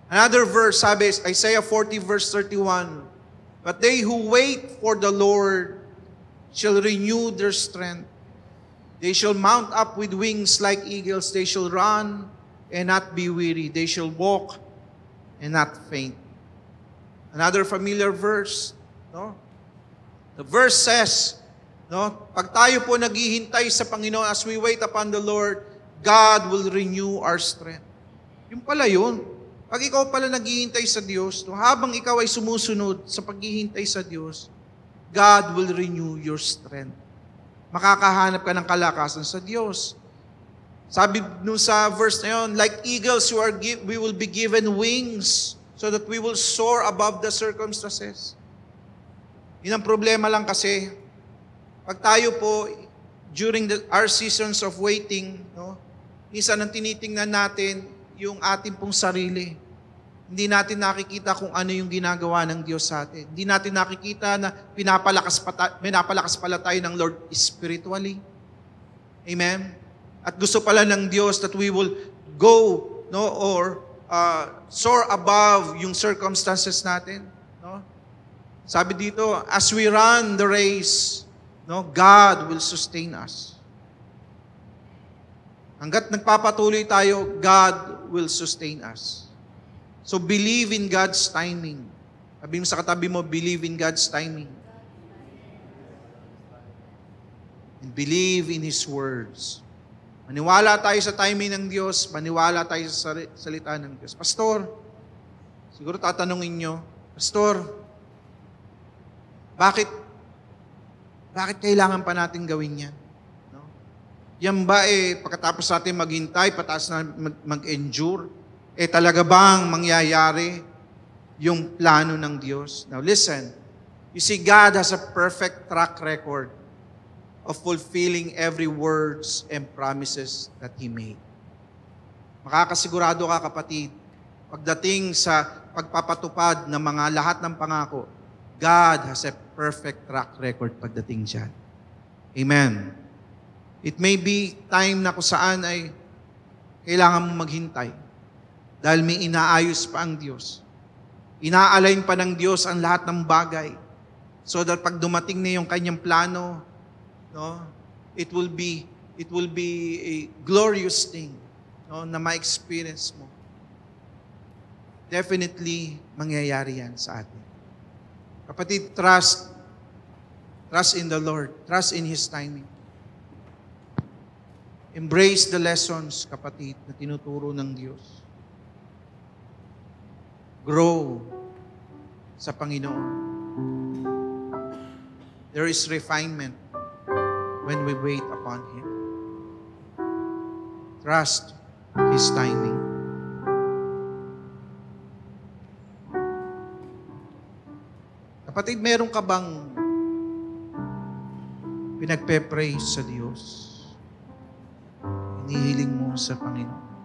Another verse, sabi, Isaiah 40 verse 31, but they who wait for the Lord shall renew their strength. They shall mount up with wings like eagles. They shall run and not be weary. They shall walk and not faint. Another familiar verse, no? The verse says, no, pag tayo po naghihintay sa Panginoon, as we wait upon the Lord, God will renew our strength. Yung pala yun. Pag ikaw pala naghihintay sa Diyos, no, habang ikaw ay sumusunod sa paghihintay sa Diyos, God will renew your strength. Makakahanap ka ng kalakasan sa Diyos. Sabi nung sa verse na yun, like eagles, we will be given wings so that we will soar above the circumstances. Yun ang problema lang kasi, pag tayo po, during our seasons of waiting, no, minsan ang tinitingnan natin, yung ating pong sarili. Hindi natin nakikita kung ano yung ginagawa ng Diyos sa atin. Hindi natin nakikita na pinapalakas pala tayo ng Lord spiritually. Amen? At gusto pala ng Diyos that we will go, no, or soar above yung circumstances natin. No? Sabi dito, as we run the race, no, God will sustain us. Hanggat nagpapatuloy tayo, God will sustain us. So believe in God's timing. Sabi mo sa katabi mo, believe in God's timing. And believe in His words. Maniwala tayo sa timing ng Diyos, maniwala tayo sa salita ng Diyos. Pastor, siguro tatanungin nyo, Pastor, bakit kailangan pa natin gawin yan? Yan ba pagkatapos natin maghintay, pataas na mag-endure, talaga bang mangyayari yung plano ng Diyos? Now listen, you see, God has a perfect track record of fulfilling every words and promises that He made. Makakasigurado ka, kapatid, pagdating sa pagpapatupad ng mga lahat ng pangako, God has a perfect track record pagdating dyan. Amen. It may be time na kung saan ay kailangan mong maghintay dahil may inaayos pa ang Diyos. Ina-align pa ng Diyos ang lahat ng bagay so that pag dumating na yung kanyang plano, no, it will be a glorious thing, no, na ma-experience mo. Definitely mangyayari yan sa atin. Kapatid, trust in the Lord. Trust in His timing. Embrace the lessons, kapatid, na tinuturo ng Diyos. Grow sa Panginoon. There is refinement when we wait upon Him. Trust His timing. Kapatid, meron ka bang pinagpe-pray sa Diyos? Hinihiling mo sa Panginoon.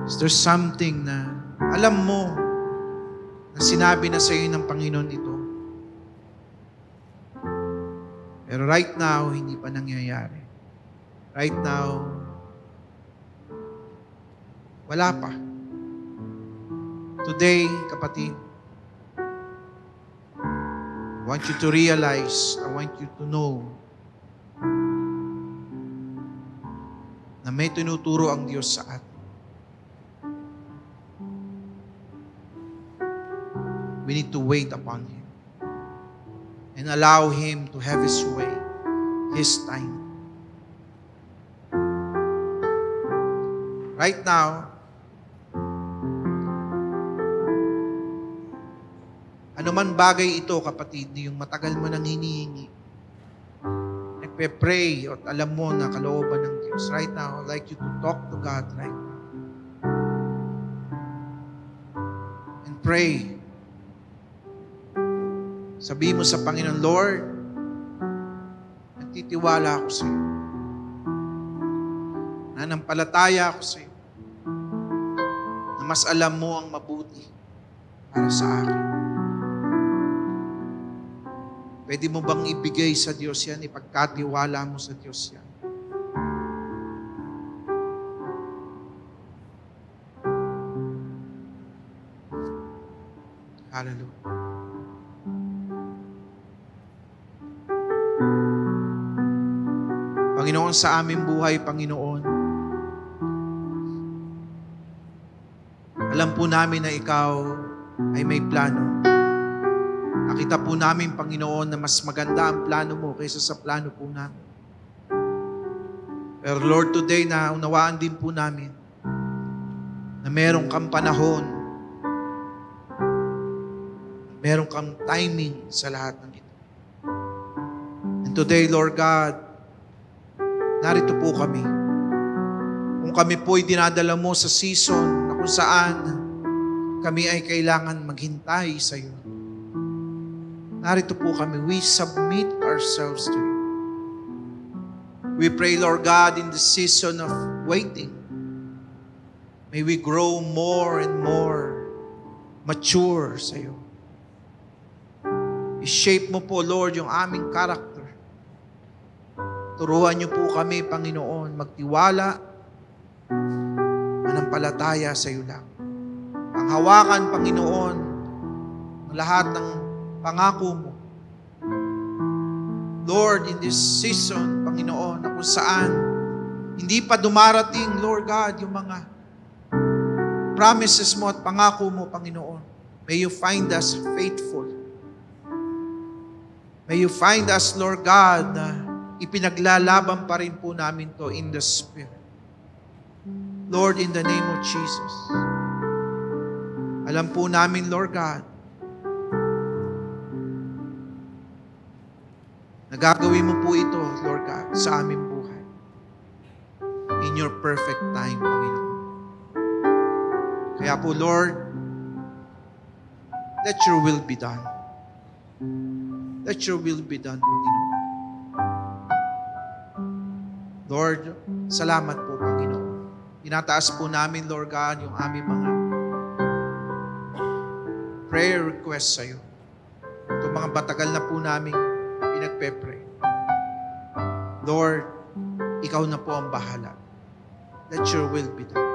Is there something na alam mo na sinabi na sa iyo ng Panginoon ito? Pero right now, hindi pa nangyayari. Right now, wala pa. Today, kapatid, I want you to realize, I want you to know na may tinuturo ang Diyos sa atin. We need to wait upon Him and allow Him to have His way, His time. Right now, ano man bagay ito, kapatid, yung matagal mo nang hinihingi, nagpe-pray at alam mo na kalooban ng Diyos. Right now, I'd like you to talk to God right now. And pray. Sabihin mo sa Panginoon, Lord, Magtitiwala ako sa iyo. Nanampalataya ako sa iyo. Na mas alam mo ang mabuti para sa akin. Pwede mo bang ibigay sa Diyos yan? Ipagkatiwala mo sa Diyos yan. Hallelujah. Panginoon, sa aming buhay, Panginoon, alam po namin na Ikaw ay may plano. Nakita po namin, Panginoon, na mas maganda ang plano mo kaysa sa plano po namin. Pero Lord, today na unawaan din po namin na meron kang panahon, meron kang timing sa lahat ng ito. And today, Lord God, narito po kami. Kung kami po'y dinadala mo sa season na kung saan kami ay kailangan maghintay sa iyo, narito po kami. We submit ourselves to you. We pray, Lord God, in the season of waiting, may we grow more and more mature sa iyo. I-shape mo po, Lord, yung aming character. Turuan niyo po kami, Panginoon, magtiwala, manampalataya sa iyo lang. Panghawakan, Panginoon, ang lahat ng pangako mo. Lord, in this season, Panginoon, na kung saan hindi pa dumarating, Lord God, yung mga promises mo at pangako mo, Panginoon. May you find us faithful. May you find us, Lord God, na ipinaglalaban pa rin po namin to in the Spirit. Lord, in the name of Jesus, alam po namin, Lord God, nagagawin mo po ito, Lord God, sa aming buhay. In your perfect time, Panginoon. Kaya po, Lord, let your will be done. Let your will be done, Panginoon. Lord, salamat po, Panginoon. Tinataas po namin, Lord God, yung aming mga prayer requests sa iyo. Itong mga batagal na po namin pinagpe-pray. Lord, ikaw na po ang bahala. Let your will be done.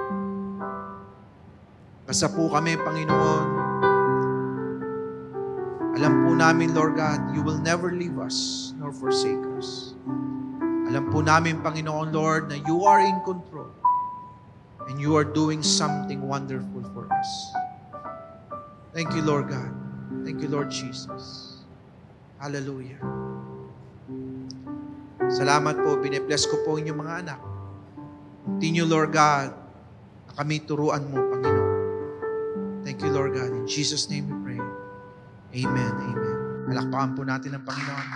Basta po kami, Panginoon, alam po namin, Lord God, you will never leave us nor forsake us. Alam po namin, Panginoon, Lord, na you are in control and you are doing something wonderful for us. Thank you, Lord God. Thank you, Lord Jesus. Hallelujah. Salamat po. Bine-bless ko po inyong mga anak. Continue, Lord God, na kami turuan mo, Panginoon. Thank you, Lord God. In Jesus' name we pray. Amen. Amen. Palakpakan po natin ang Panginoon.